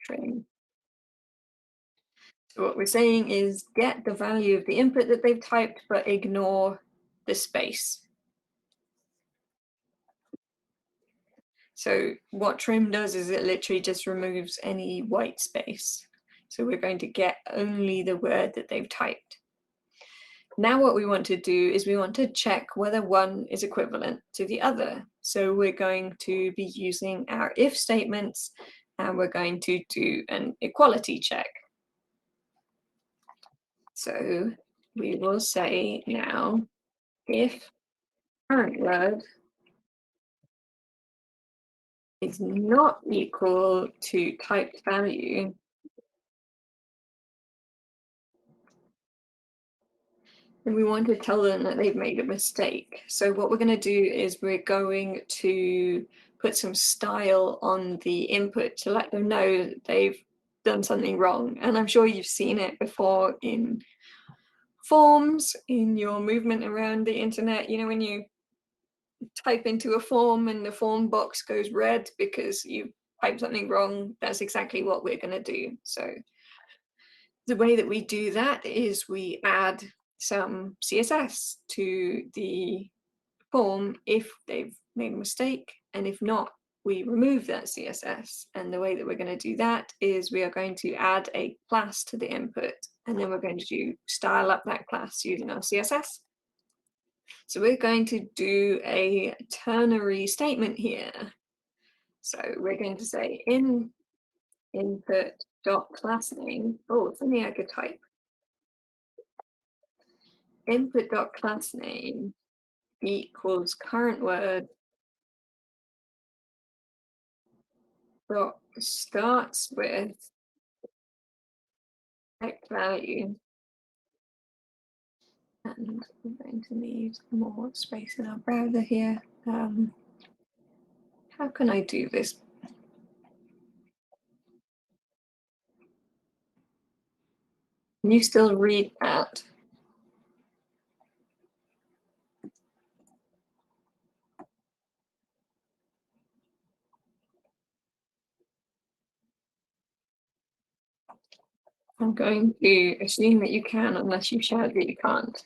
trim. So what we're saying is get the value of the input that they've typed, but ignore the space. So what trim does is it literally just removes any white space. So we're going to get only the word that they've typed. Now what we want to do is we want to check whether one is equivalent to the other. So we're going to be using our if statements, and we're going to do an equality check. So we will say now, if current word is not equal to typed value, and we want to tell them that they've made a mistake. So what we're going to do is we're going to put some style on the input to let them know that they've done something wrong. And I'm sure you've seen it before in forms, in your movement around the internet. You know, when you type into a form and the form box goes red because you typed something wrong, that's exactly what we're going to do. So The way that we do that is we add some CSS to the form if they've made a mistake, and if not, we remove that CSS. And the way that we're going to do that is we are going to add a class to the input, and then we're going to style up that class using our CSS. So we're going to do a ternary statement here. So we're going to say in input dot class name. Oh, if only I could type. Input dot class name equals current word dot starts with text value, and we're going to need more space in our browser here. How can I do this? Can you still read that? I'm going to assume that you can, unless you shout that you can't.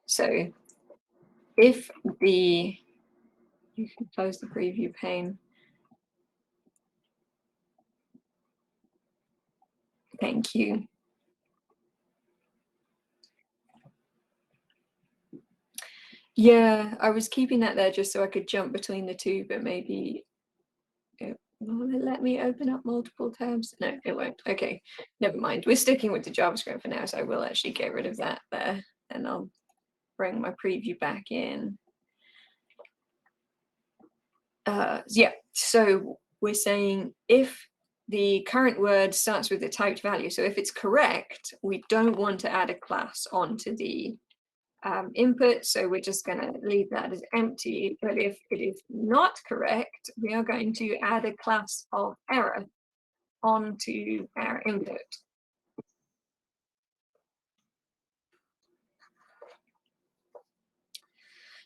So if you can close the preview pane. Thank you. Yeah, I was keeping that there just so I could jump between the two, but maybe will it let me open up multiple tabs? No, it won't. Okay, never mind. We're sticking with the JavaScript for now, so I will actually get rid of that there, and I'll bring my preview back in. Yeah, so we're saying if the current word starts with the typed value, so if it's correct, we don't want to add a class onto the input, so we're just going to leave that as empty. But if it is not correct, we are going to add a class of error onto our input.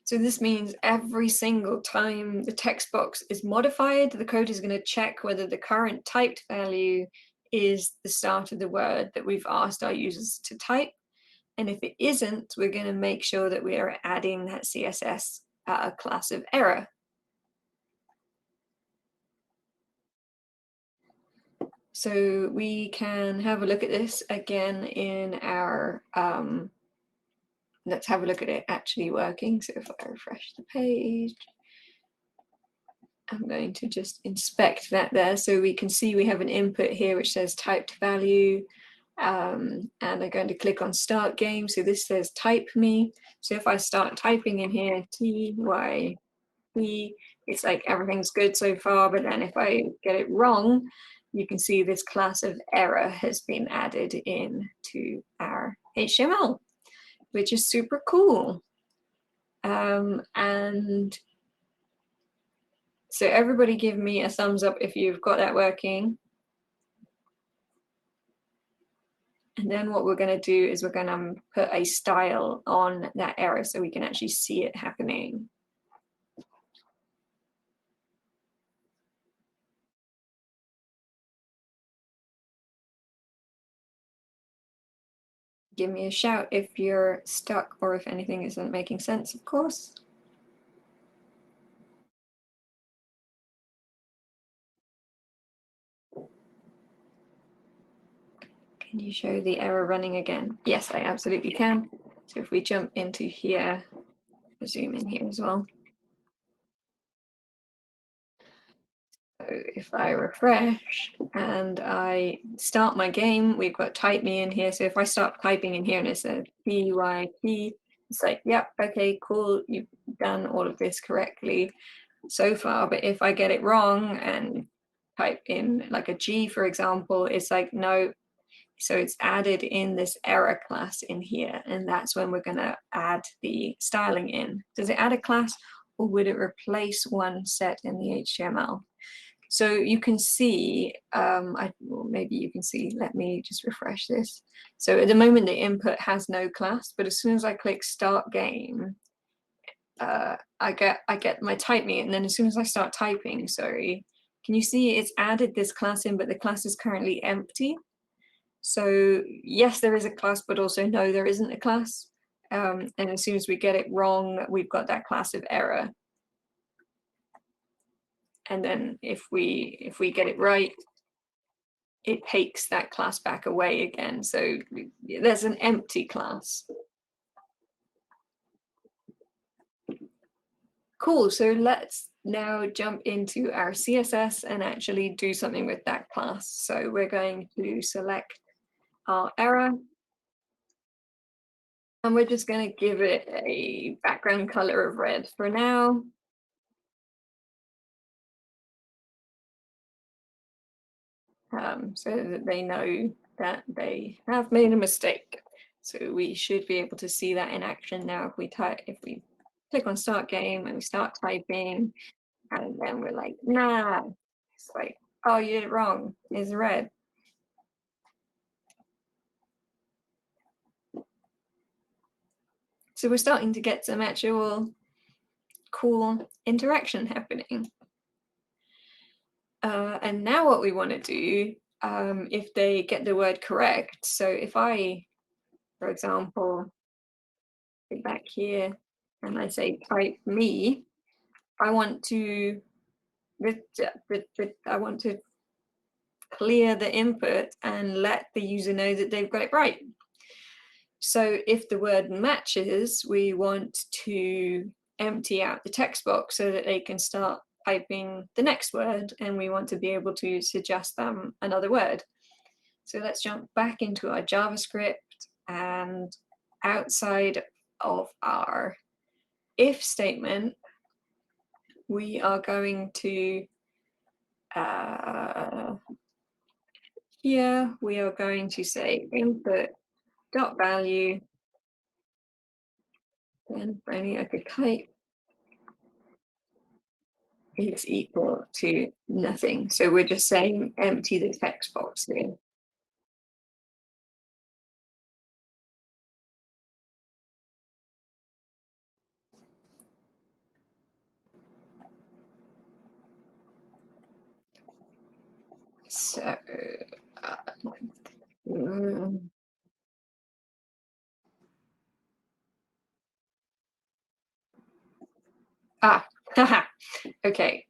So this means every single time the text box is modified, the code is going to check whether the current typed value is the start of the word that we've asked our users to type. And if it isn't, we're going to make sure that we are adding that CSS class of error. So we can have a look at this again in our, let's have a look at it actually working. So if I refresh the page, I'm going to just inspect that there. So we can see we have an input here which says typed value. And I'm going to click on start game. So this says type me. So if I start typing in here, TYP, it's like everything's good so far. But then if I get it wrong, you can see this class of error has been added in to our HTML, which is super cool. And so everybody give me a thumbs up if you've got that working. And then what we're going to do is we're going to put a style on that error so we can actually see it happening. Give me a shout if you're stuck or if anything isn't making sense, of course. Can you show the error running again? Yes, I absolutely can. So if we jump into here, zoom in here as well. So if I refresh and I start my game, we've got type me in here. So if I start typing in here and it says PYP, it's like, yep, okay, cool, you've done all of this correctly so far. But if I get it wrong and type in like a G, for example, it's like, no. So it's added in this error class in here, and that's when we're going to add the styling in. Does it add a class, or would it replace one set in the HTML? So you can see, well, maybe you can see, let me just refresh this. So at the moment, the input has no class, but as soon as I click start game, I get my type me, and then as soon as I start typing, sorry, can you see it's added this class in, but the class is currently empty? So yes, there is a class, but also no, there isn't a class. And as soon as we get it wrong, we've got that class of error. And then if we get it right, it takes that class back away again. So there's an empty class. Cool, so let's now jump into our CSS and actually do something with that class. So we're going to select our error, and we're just going to give it a background color of red for now. So that they know that they have made a mistake. So we should be able to see that in action now. If we click on start game and we start typing, and then we're like, nah, it's like, oh, you did it wrong, it's red. So we're starting to get some actual cool interaction happening. And now what we want to do, if they get the word correct, so if I, for example, go back here and I say type me, I want to clear the input and let the user know that they've got it right. So if the word matches, we want to empty out the text box so that they can start typing the next word, and we want to be able to suggest them another word. So let's jump back into our JavaScript, and outside of our if statement, we are going to here we are going to say input dot value, and only I could type is equal to nothing. So we're just saying empty the text box here. So okay.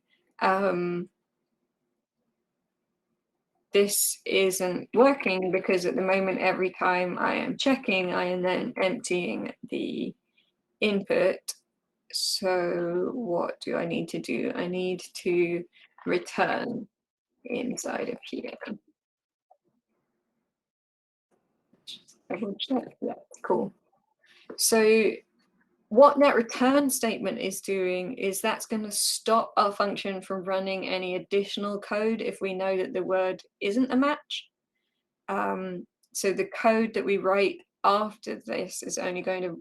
This isn't working because at the moment, every time I am checking, I am then emptying the input. So what do I need to do? I need to return inside of here. Double check. Yeah, cool. So what that return statement is doing is that's going to stop our function from running any additional code if we know that the word isn't a match. So the code that we write after this is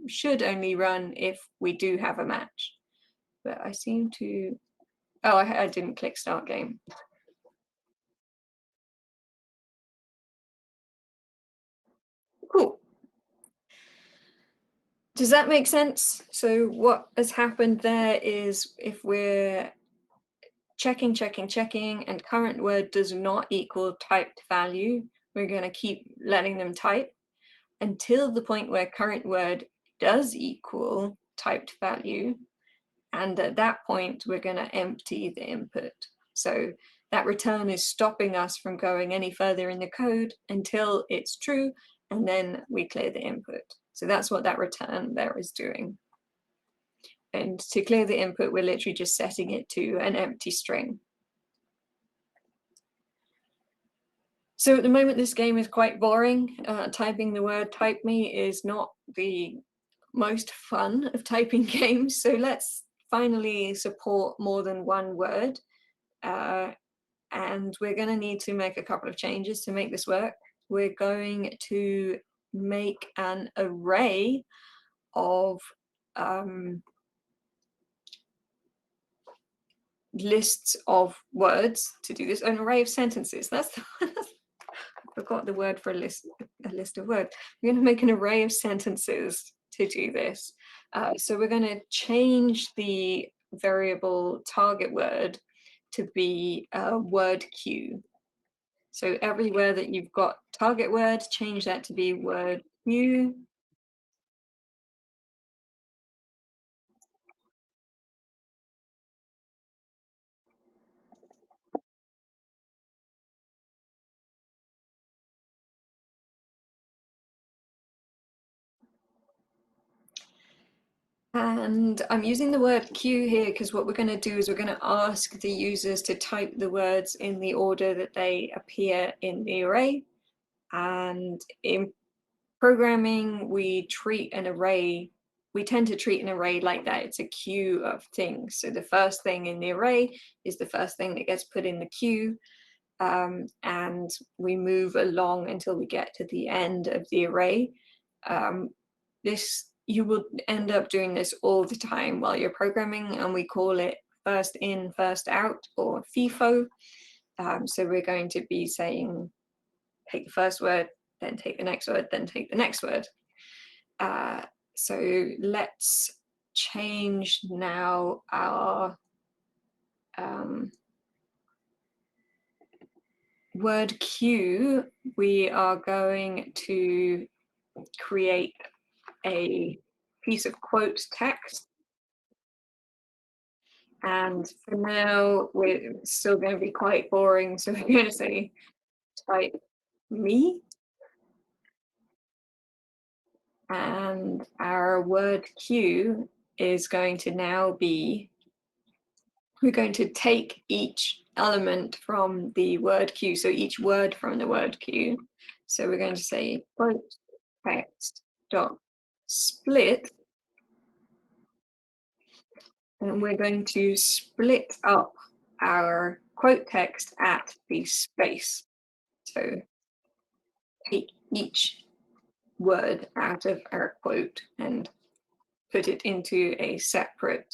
should only run if we do have a match. But I seem to, oh, I didn't click start game. Cool. Does that make sense? So what has happened there is if we're checking, and current word does not equal typed value, we're going to keep letting them type until the point where current word does equal typed value. And at that point, we're going to empty the input. So that return is stopping us from going any further in the code until it's true, and then we clear the input. So that's what that return there is doing. And to clear the input, we're literally just setting it to an empty string. So at the moment, this game is quite boring. Typing the word type me is not the most fun of typing games. So let's finally support more than one word. And we're going to need to make a couple of changes to make this work. We're going to make an array of lists of words to do this, an array of sentences. That's the one. I forgot the word for a list of words. We're going to make an array of sentences to do this. So we're going to change the variable target word to be a word queue. So everywhere that you've got target word, change that to be word Q. And I'm using the word queue here because what we're going to do is we're going to ask the users to type the words in the order that they appear in the array. And in programming, we tend to treat an array like that. It's a queue of things. So the first thing in the array is the first thing that gets put in the queue. And we move along until we get to the end of the array. You will end up doing this all the time while you're programming, and we call it first in, first out, or FIFO. So we're going to be saying, take the first word, then take the next word, then take the next word. So let's change now our word queue. We are going to create a piece of quote text. And for now, we're still going to be quite boring. So we're going to say type me. And our word queue is going to now be, we're going to take each element from the word queue. So each word from the word queue. So we're going to say quote text dot split. And we're going to split up our quote text at the space. So take each word out of our quote and put it into a separate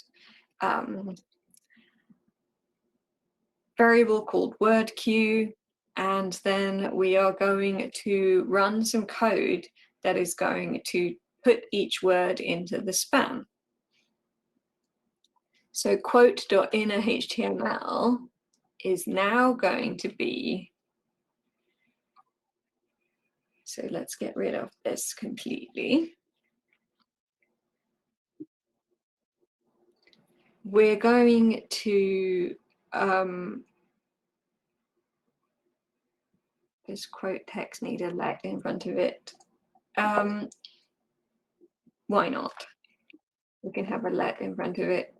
variable called word queue. And then we are going to run some code that is going to put each word into the span. So quote.innerHTML is now going to be, so let's get rid of this completely. We're going to, this quote text need a let in front of it. Why not? We can have a let in front of it.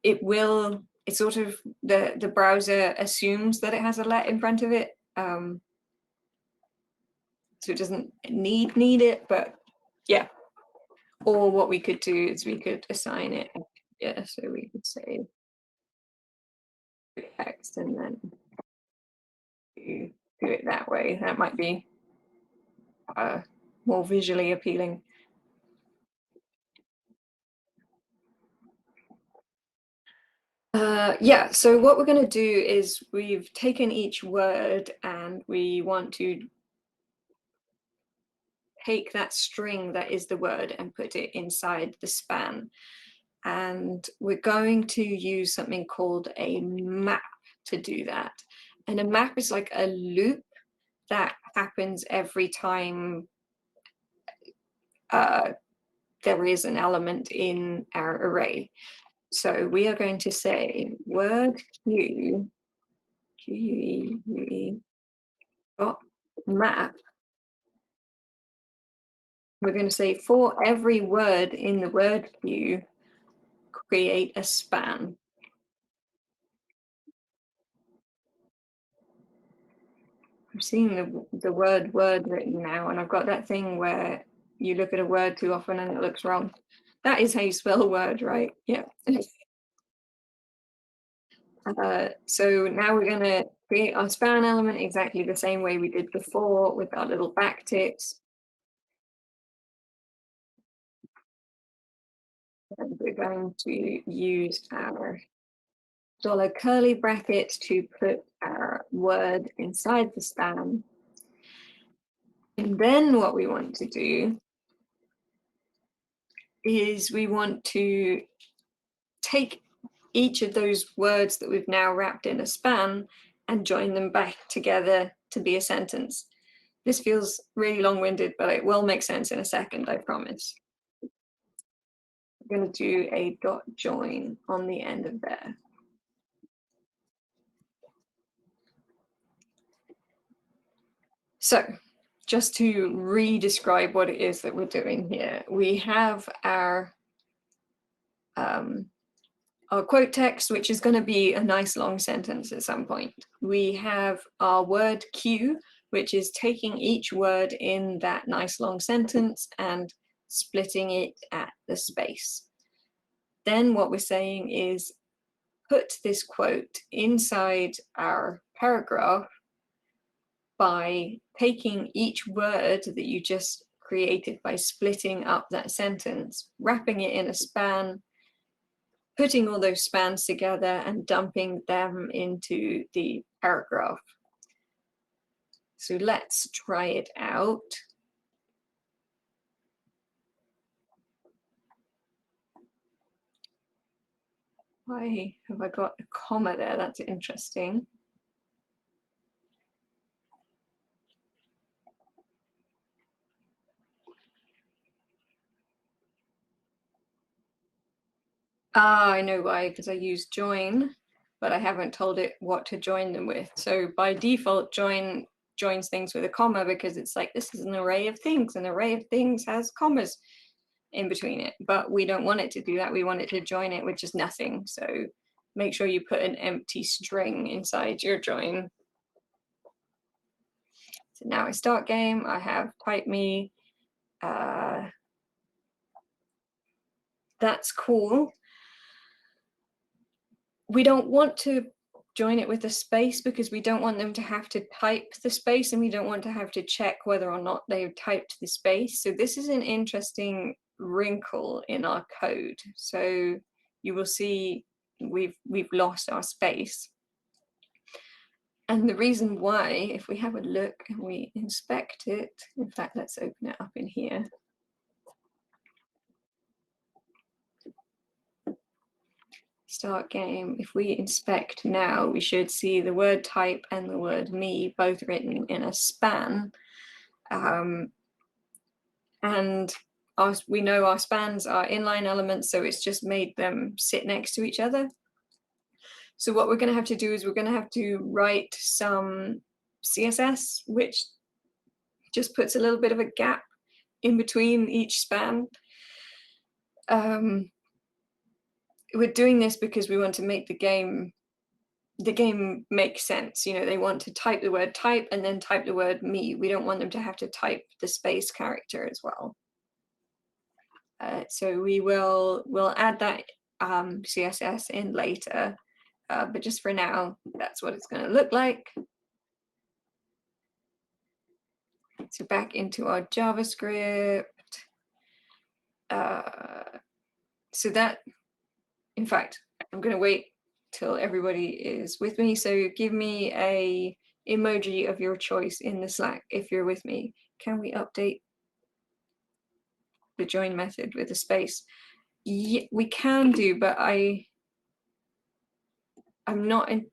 It's sort of, the browser assumes that it has a let in front of it. So it doesn't need it, but yeah. Or what we could do is we could assign it. Yeah, so we could say text and then do it that way. That might be more visually appealing. Yeah, so what we're going to do is we've taken each word and we want to take that string that is the word and put it inside the span. And we're going to use something called a map to do that. And a map is like a loop that happens every time there is an element in our array. So we are going to say word queue dot map. We're going to say for every word in the word queue, create a span. I'm seeing the word written now, and I've got that thing where you look at a word too often and it looks wrong. That is how you spell word, right? Yeah. So now we're going to create our span element exactly the same way we did before with our little backticks. And we're going to use our dollar curly brackets to put our word inside the span. And then what we want to do is we want to take each of those words that we've now wrapped in a span and join them back together to be a sentence. This feels really long-winded, but it will make sense in a second, I promise. I'm going to do a dot join on the end of there. So just to re-describe what it is that we're doing here, we have our quote text, which is going to be a nice long sentence at some point. We have our word cue, which is taking each word in that nice long sentence and splitting it at the space. Then what we're saying is put this quote inside our paragraph by taking each word that you just created by splitting up that sentence, wrapping it in a span, putting all those spans together and dumping them into the paragraph. So let's try it out. Why have I got a comma there? That's interesting. Ah, I know why, because I used join, but I haven't told it what to join them with. So by default, join joins things with a comma because it's like, this is an array of things. An array of things has commas in between it, but we don't want it to do that. We want it to join it with just nothing. So make sure you put an empty string inside your join. So now I start game, I have type me. That's cool. We don't want to join it with a space because we don't want them to have to type the space, and we don't want to have to check whether or not they've typed the space. So this is an interesting wrinkle in our code. So you will see we've lost our space. And the reason why, if we have a look and we inspect it, in fact, let's open it up in here. Start game. If we inspect now, we should see the word type and the word me both written in a span. And we know our spans are inline elements, so it's just made them sit next to each other. So what we're going to have to do is we're going to have to write some CSS, which just puts a little bit of a gap in between each span. We're doing this because we want to make the game make sense. You know, they want to type the word type and then type the word me. We don't want them to have to type the space character as well. So we'll add that CSS in later, but just for now, that's what it's going to look like. So back into our JavaScript. So that, in fact, I'm going to wait till everybody is with me. So give me a emoji of your choice in the Slack if you're with me. Can we update the join method with a space? Yeah, we can do, but I'm not in.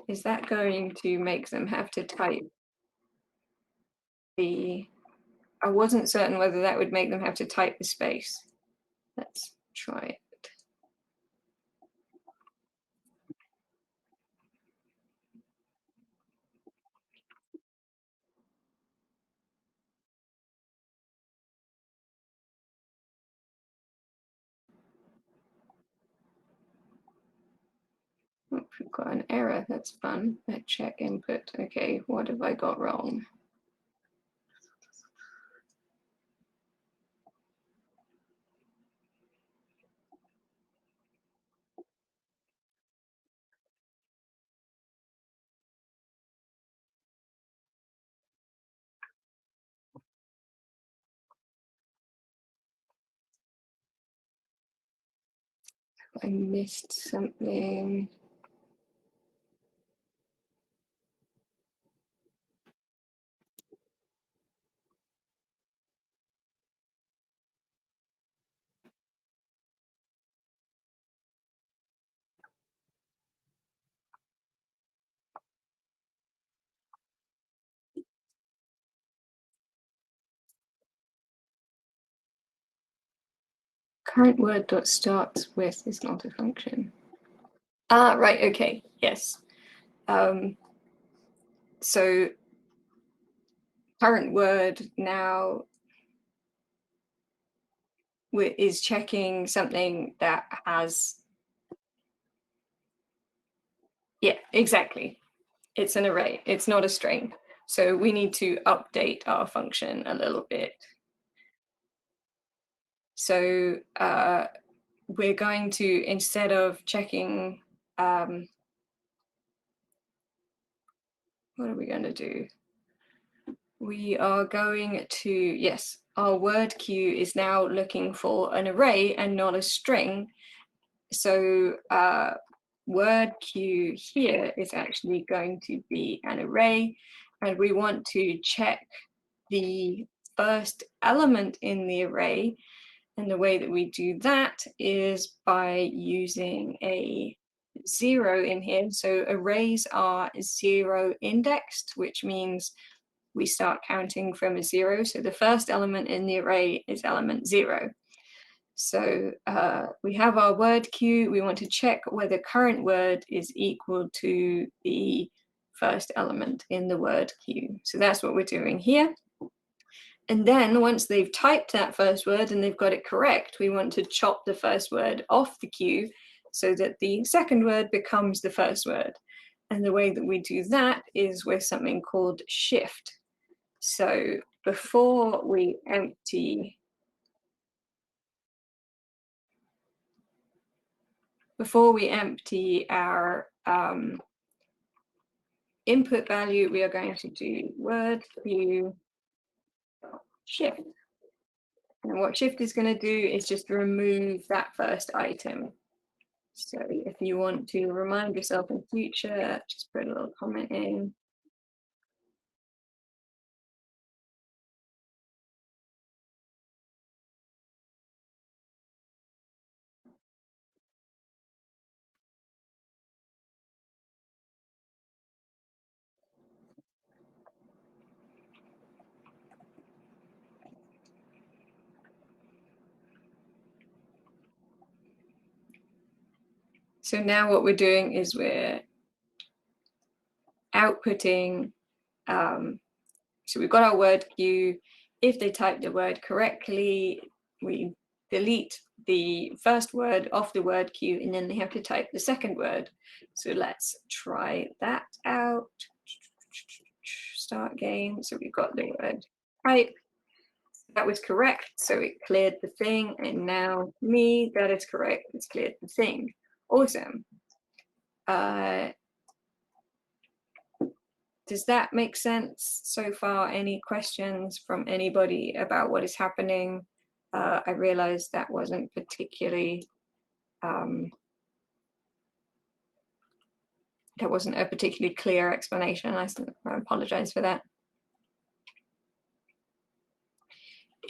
Is that going to make them have to type the? I wasn't certain whether that would make them have to type the space. Let's try it. Oh, we've got an error. That's fun. Let's check input. Okay, what have I got wrong? I missed something. Current word dot starts with is not a function. Ah, right, okay, yes. So current word now is checking something that has, yeah, exactly. It's an array, it's not a string. So we need to update our function a little bit. So we're going to, instead of checking, what are we going to do? We are going to, yes, our word queue is now looking for an array and not a string. So word queue here is actually going to be an array, and we want to check the first element in the array. And the way that we do that is by using a 0 in here. So arrays are 0 indexed, which means we start counting from a 0. So the first element in the array is element 0. So we have our word queue. We want to check whether current word is equal to the first element in the word queue. So that's what we're doing here. And then once they've typed that first word and they've got it correct, we want to chop the first word off the queue so that the second word becomes the first word. And the way that we do that is with something called shift. So before we empty our input value, we are going to do word queue shift. And what shift is going to do is just remove that first item. So if you want to remind yourself in future, just put a little comment in. So now what we're doing is we're outputting, so we've got our word queue. If they type the word correctly, we delete the first word off the word queue, and then they have to type the second word. So let's try that out. Start game. So we've got the word type. That was correct, so it cleared the thing, and now me, that is correct, it's cleared the thing. Awesome. Does that make sense so far? Any questions from anybody about what is happening? I realized that wasn't particularly, that wasn't a particularly clear explanation. I apologize for that.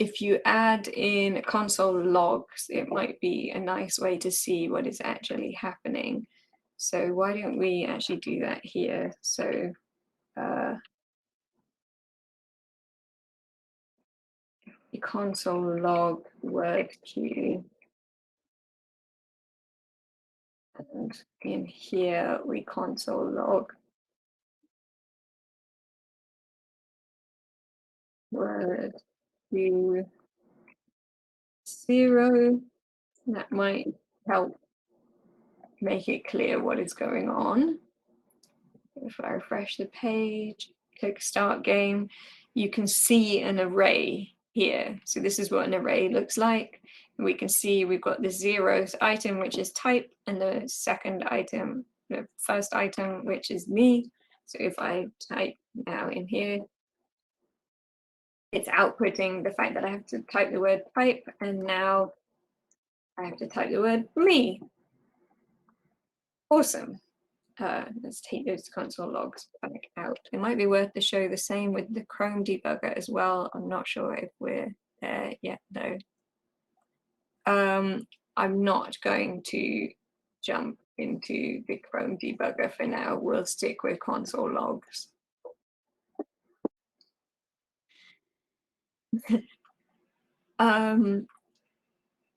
If you add in console logs, it might be a nice way to see what is actually happening. So why don't we actually do that here? So the console log word queue. And in here, we console log word queue 0. That might help make it clear what is going on. If I refresh the page, click start game, you can see an array here. So this is what an array looks like. And we can see we've got the 0th item, which is type, and the second item, the first item, which is me. So if I type now in here, it's outputting the fact that I have to type the word type, and now I have to type the word me. Awesome. Let's take those console logs back out. It might be worth to show the same with the Chrome debugger as well. I'm not sure if we're there yet though. I'm not going to jump into the Chrome debugger for now. We'll stick with console logs.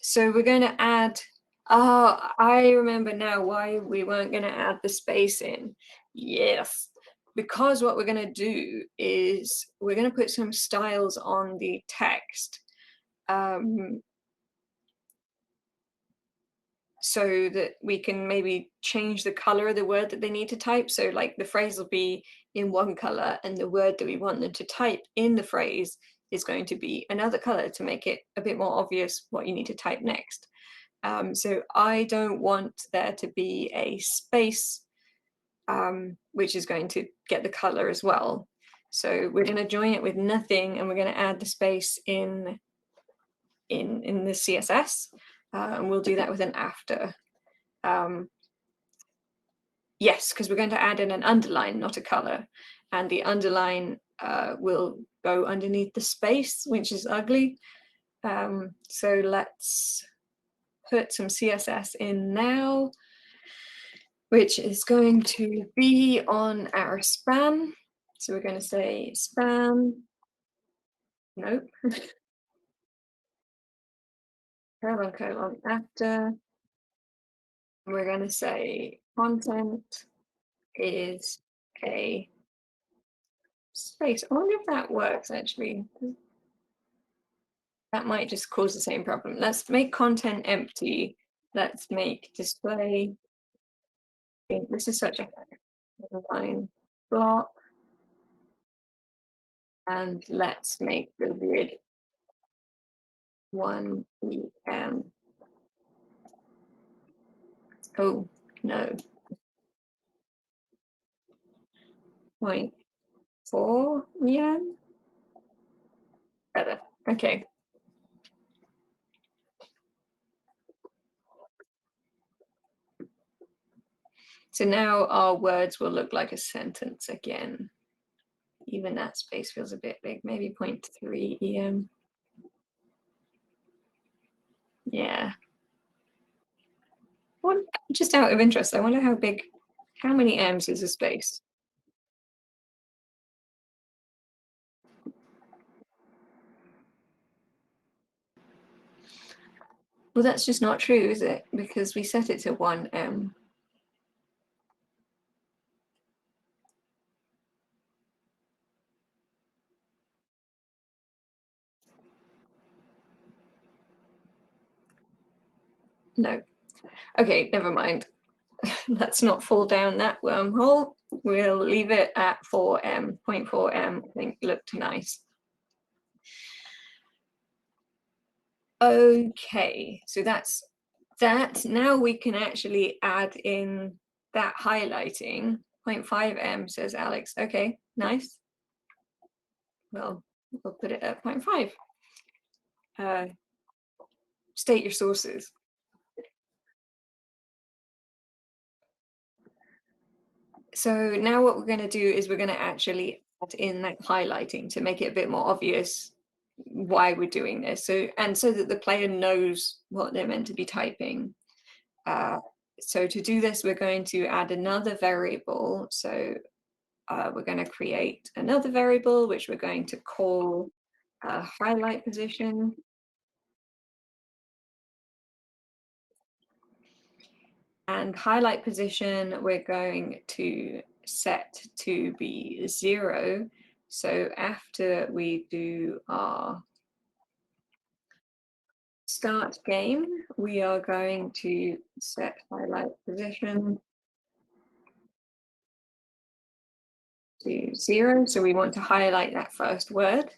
So we're going to add, I remember now why we weren't going to add the space in. Yes, because what we're going to do is we're going to put some styles on the text. So that we can maybe change the color of the word that they need to type. So like the phrase will be in one color and the word that we want them to type in the phrase is going to be another color to make it a bit more obvious what you need to type next. So I don't want there to be a space, which is going to get the color as well. So we're going to join it with nothing, and we're going to add the space in the CSS, and we'll do that with an after. Yes, because we're going to add in an underline, not a color, and the underline will go underneath the space, which is ugly. So let's put some CSS in now, which is going to be on our span. So we're going to say span, nope, colon, after. We're going to say content is a space. I wonder if that works actually. That might just cause the same problem. Let's make content empty. Let's make display. This is such a line block. And let's make the grid 1 EM. Oh, no. 0.4 EM. Better. Okay. So now our words will look like a sentence again. Even that space feels a bit big, maybe 0.3 EM. Yeah. Well, just out of interest, I wonder how many M's is a space? Well, that's just not true, is it? Because we set it to 1 M. No. Okay, never mind. Let's not fall down that wormhole. We'll leave it at 4M, 0.4 M. I think looked nice. Okay, so that's that. Now we can actually add in that highlighting. 0.5 M, says Alex. Okay, nice. Well, we'll put it at 0.5. State your sources. So now what we're going to do is we're going to actually add in that highlighting to make it a bit more obvious why we're doing this. So that the player knows what they're meant to be typing. So to do this, we're going to add another variable. So we're going to create another variable, which we're going to call highlight position. And highlight position, we're going to set to be 0. So after we do our start game, we are going to set highlight position to 0. So we want to highlight that first word.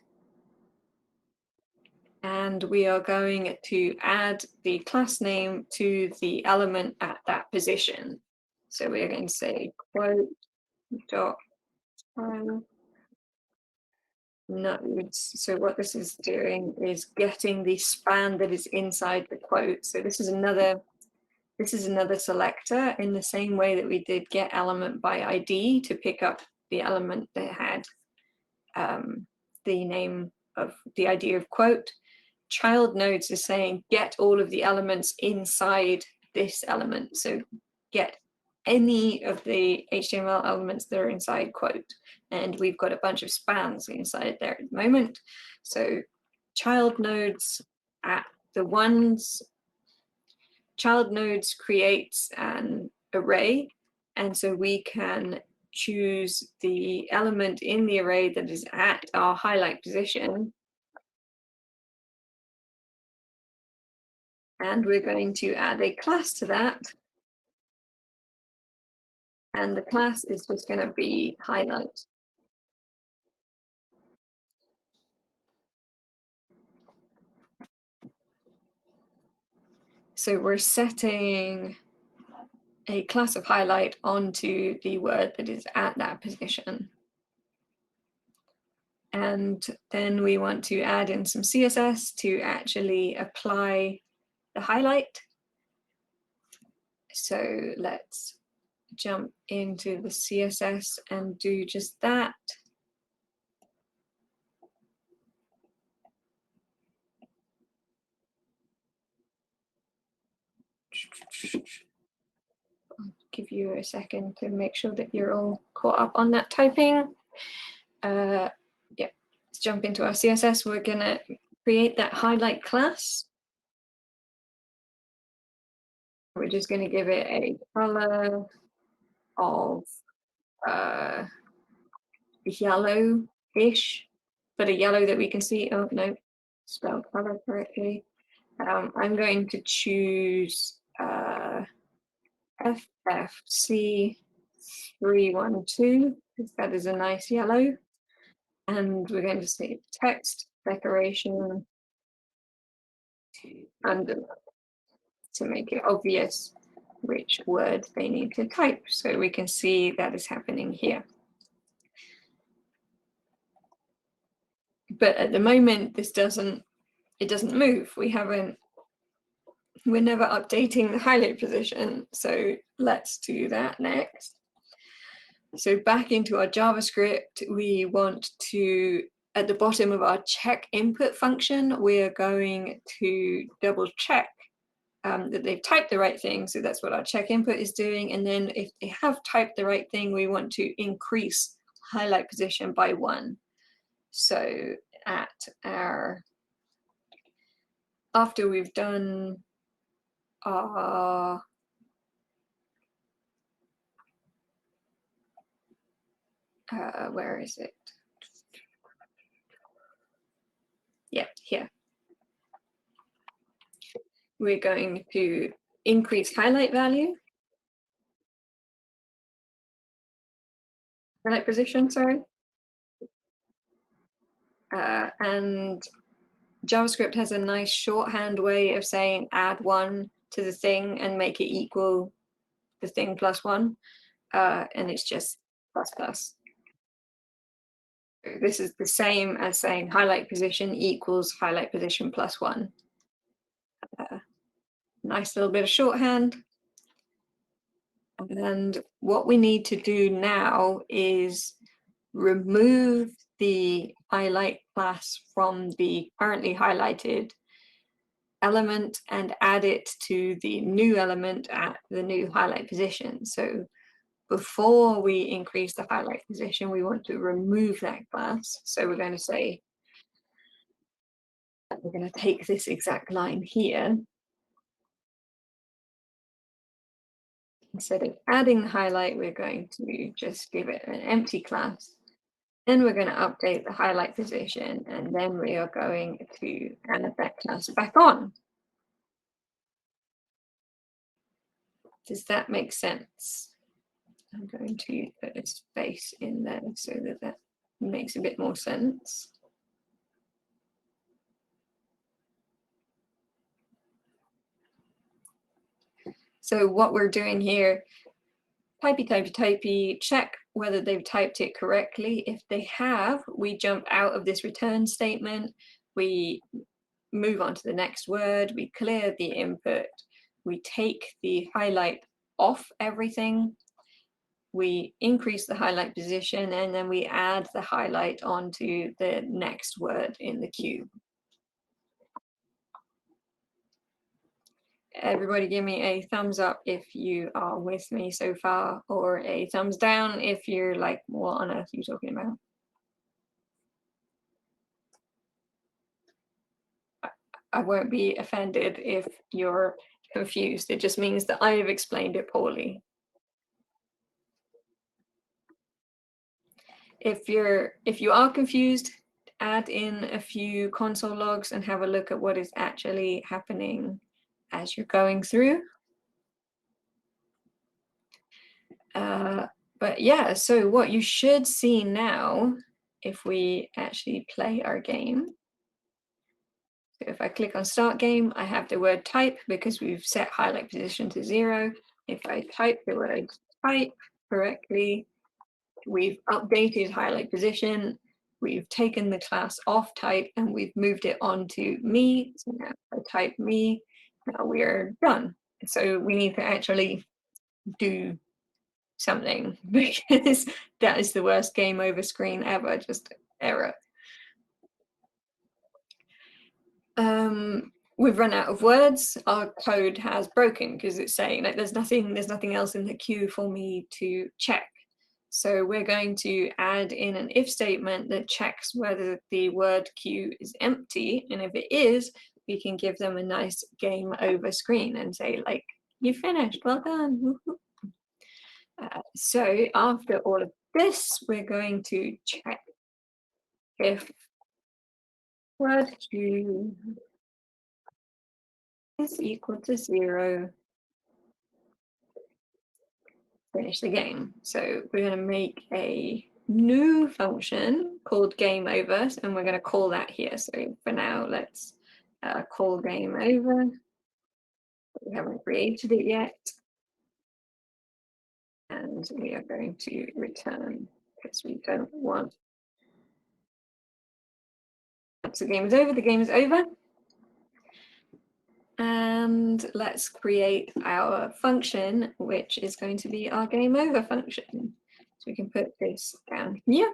And we are going to add the class name to the element at that position. So we're going to say quote dot nodes. So what this is doing is getting the span that is inside the quote. So this is another selector in the same way that we did get element by ID to pick up the element that had the name of the ID of quote. Child nodes is saying get all of the elements inside this element. So get any of the HTML elements that are inside quote. And we've got a bunch of spans inside there at the moment. So child nodes at the ones child nodes creates an array, and so we can choose the element in the array that is at our highlight position. And we're going to add a class to that. And the class is just going to be highlight. So we're setting a class of highlight onto the word that is at that position. And then we want to add in some CSS to actually apply the highlight. So let's jump into the CSS and do just that. I'll give you a second to make sure that you're all caught up on that typing. Yeah, let's jump into our CSS. We're gonna create that highlight class. We're just gonna give it a color of yellow-ish, but a yellow that we can see. Oh no, spelled color correctly. I'm going to choose FFC312 because that is a nice yellow. And we're going to say text decoration and to make it obvious which word they need to type. So we can see that is happening here. But at the moment, this doesn't move. We're never updating the highlight position. So let's do that next. So back into our JavaScript, we want to, at the bottom of our check input function, we're going to double check that they've typed the right thing. So that's what our check input is doing. And then if they have typed the right thing, we want to increase highlight position by 1. So after we've done our where is it? Yeah, here. We're going to increase highlight value. Highlight position, sorry. And JavaScript has a nice shorthand way of saying add 1 to the thing and make it equal the thing plus 1. And it's just plus. This is the same as saying highlight position equals highlight position plus 1. Nice little bit of shorthand. And what we need to do now is remove the highlight class from the currently highlighted element and add it to the new element at the new highlight position. So before we increase the highlight position, we want to remove that class. So we're going to say, we're going to take this exact line here. Instead of adding the highlight, we're going to just give it an empty class. Then we're going to update the highlight position, and then we are going to add that class back on. Does that make sense? I'm going to put a space in there so that that makes a bit more sense. So what we're doing here, typey, check whether they've typed it correctly. If they have, we jump out of this return statement. We move on to the next word. We clear the input. We take the highlight off everything. We increase the highlight position, and then we add the highlight onto the next word in the queue. Everybody give me a thumbs up if you are with me so far, or a thumbs down if you're like, what on earth are you talking about? I won't be offended if you're confused. It just means that I have explained it poorly. If you are confused, add in a few console logs and have a look at what is actually happening as you're going through. But yeah, so what you should see now, if we actually play our game. So if I click on start game, I have the word type because we've set highlight position to 0. If I type the word type correctly, we've updated highlight position, we've taken the class off type, and we've moved it on to me. So now if I type me, now we're done. So we need to actually do something because that is the worst game over screen ever, just error. We've run out of words. Our code has broken because it's saying like there's nothing else in the queue for me to check. So we're going to add in an if statement that checks whether the word queue is empty, and if it is, we can give them a nice game over screen and say like, you finished, well done. So after all of this, we're going to check if word queue is equal to 0. Finish the game. So we're going to make a new function called game over, and we're going to call that here. So for now, let's call game over. We haven't created it yet. And we are going to return because we don't want. Once the game is over, the game is over. And let's create our function, which is going to be our game over function. So we can put this down here.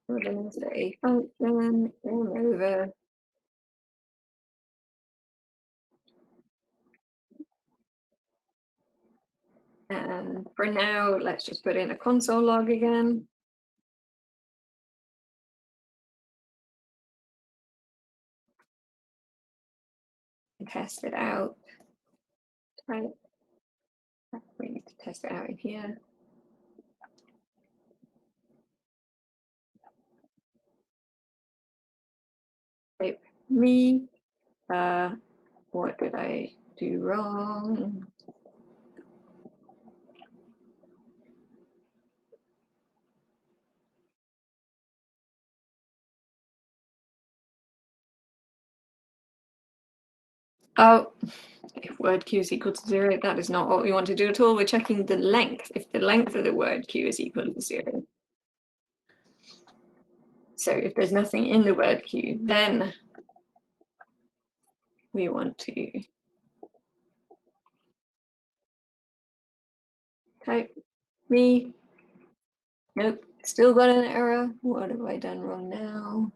We're going to say function game over. And for now, let's just put in a console log again. And test it out. Right. We need to test it out in here. Type me. What did I do wrong? Oh, if word queue is equal to 0, that is not what we want to do at all. We're checking the length, if the length of the word queue is equal to 0. So if there's nothing in the word queue, then we want to type me. Nope, still got an error. What have I done wrong now?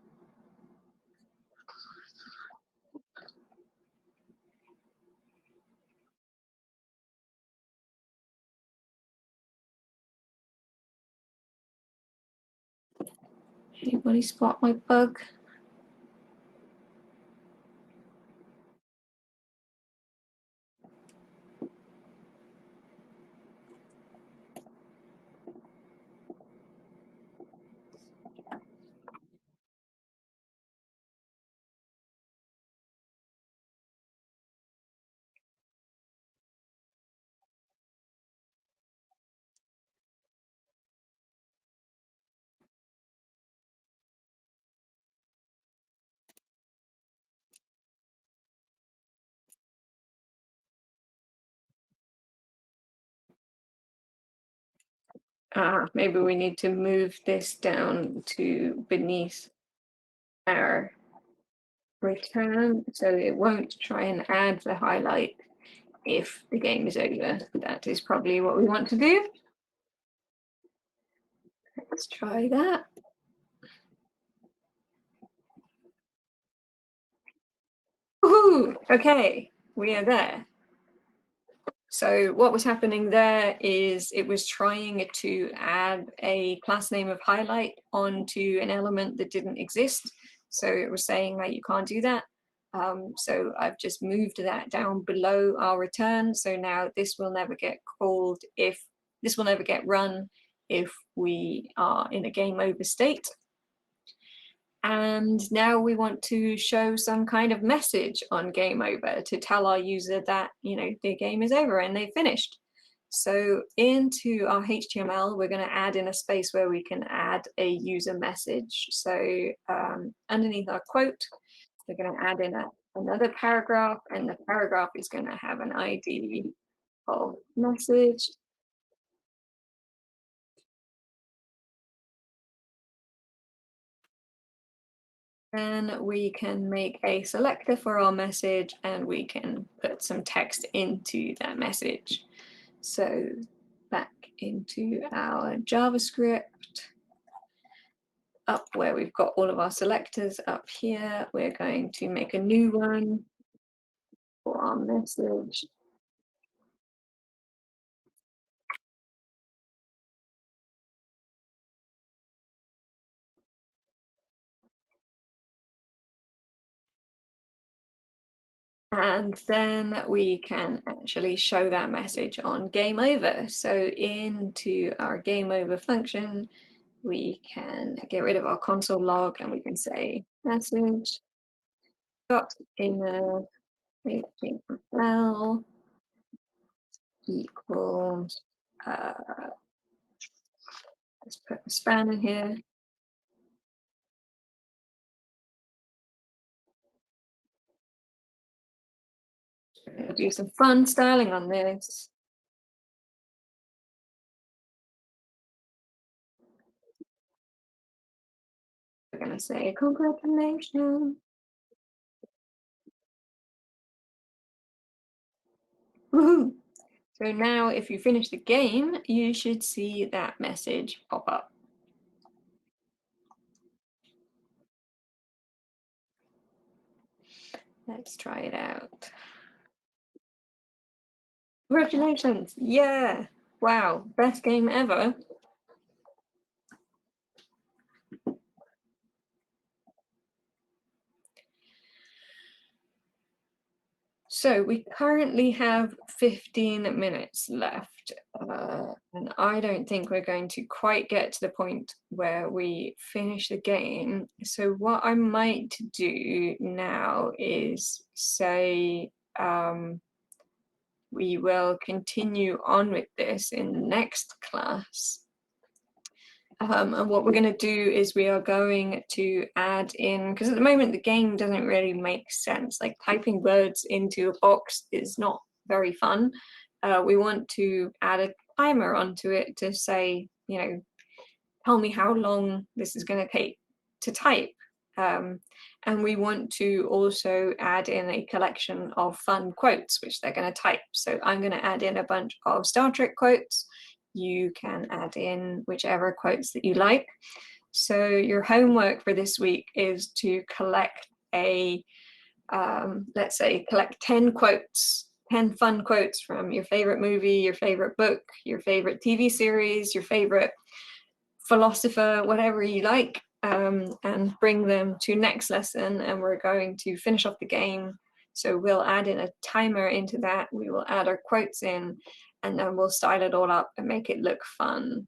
Anybody spot my bug? Maybe we need to move this down to beneath our return so it won't try and add the highlight if the game is over. That is probably what we want to do. Let's try that. Woohoo! Okay, we are there. So what was happening there is it was trying to add a class name of highlight onto an element that didn't exist. So it was saying like, you can't do that. So I've just moved that down below our return. So now this will never get called if this will never get run if we are in a game over state. And now we want to show some kind of message on game over to tell our user that, you know, their game is over and they've finished. So into our HTML, we're going to add in a space where we can add a user message. So underneath our quote, we're going to add in another paragraph, and the paragraph is going to have an ID of message. Then we can make a selector for our message, and we can put some text into that message. So back into our JavaScript, up where we've got all of our selectors up here, we're going to make a new one for our message. And then we can actually show that message on game over. So into our game over function, we can get rid of our console log and we can say message dot inner HTML equals let's put a span in here. We'll do some fun styling on this. We're going to say congratulations. Woohoo! So now if you finish the game, you should see that message pop up. Let's try it out. Congratulations! Yeah! Wow, best game ever. So we currently have 15 minutes left, and I don't think we're going to quite get to the point where we finish the game. So what I might do now is say we will continue on with this in the next class. And what we're going to do is we are going to add in, because at the moment the game doesn't really make sense, like typing words into a box is not very fun. We want to add a timer onto it to say, you know, tell me how long this is going to take to type. And we want to also add in a collection of fun quotes, which they're going to type. So I'm going to add in a bunch of Star Trek quotes. You can add in whichever quotes that you like. So your homework for this week is to collect let's say, collect 10 quotes, 10 fun quotes from your favorite movie, your favorite book, your favorite TV series, your favorite philosopher, whatever you like, and bring them to next lesson. And we're going to finish off the game. So we'll add in a timer into that. We will add our quotes in, and then we'll style it all up and make it look fun.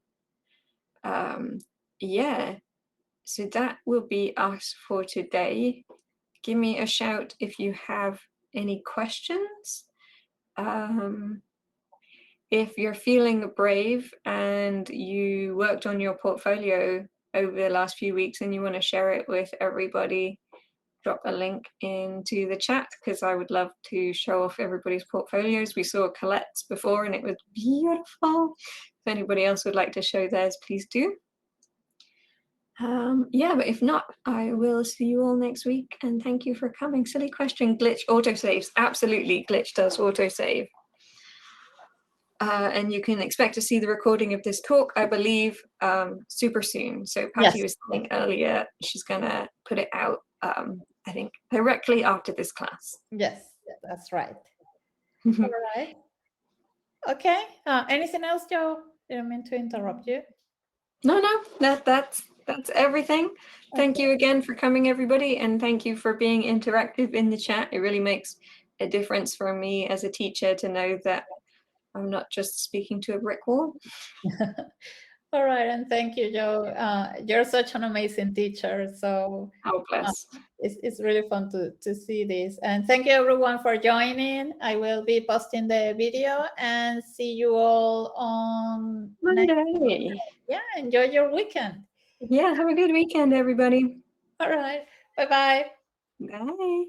Yeah, so that will be us for today. Give me a shout if you have any questions. If you're feeling brave and you worked on your portfolio over the last few weeks and you want to share it with everybody, drop a link into the chat, because I would love to show off everybody's portfolios. We saw Colette's before and it was beautiful. If anybody else would like to show theirs, please do. Yeah, but if not, I will see you all next week, and thank you for coming. Silly question. Glitch autosaves. Absolutely, Glitch does autosave. And you can expect to see the recording of this talk, I believe, super soon. So Patty was saying earlier, she's gonna put it out, I think, directly after this class. Yes, that's right. All right. Okay. Anything else, Jo? Didn't mean to interrupt you. No, that's that's everything. Thank you again for coming, everybody, and thank you for being interactive in the chat. It really makes a difference for me as a teacher to know that I'm not just speaking to a brick wall. All right, and thank you, Jo. You're such an amazing teacher, so Oh, bless. it's really fun to see this. And thank you everyone for joining. I will be posting the video and see you all on Monday. Yeah, enjoy your weekend. Yeah, have a good weekend, everybody. All right, bye-bye. Bye.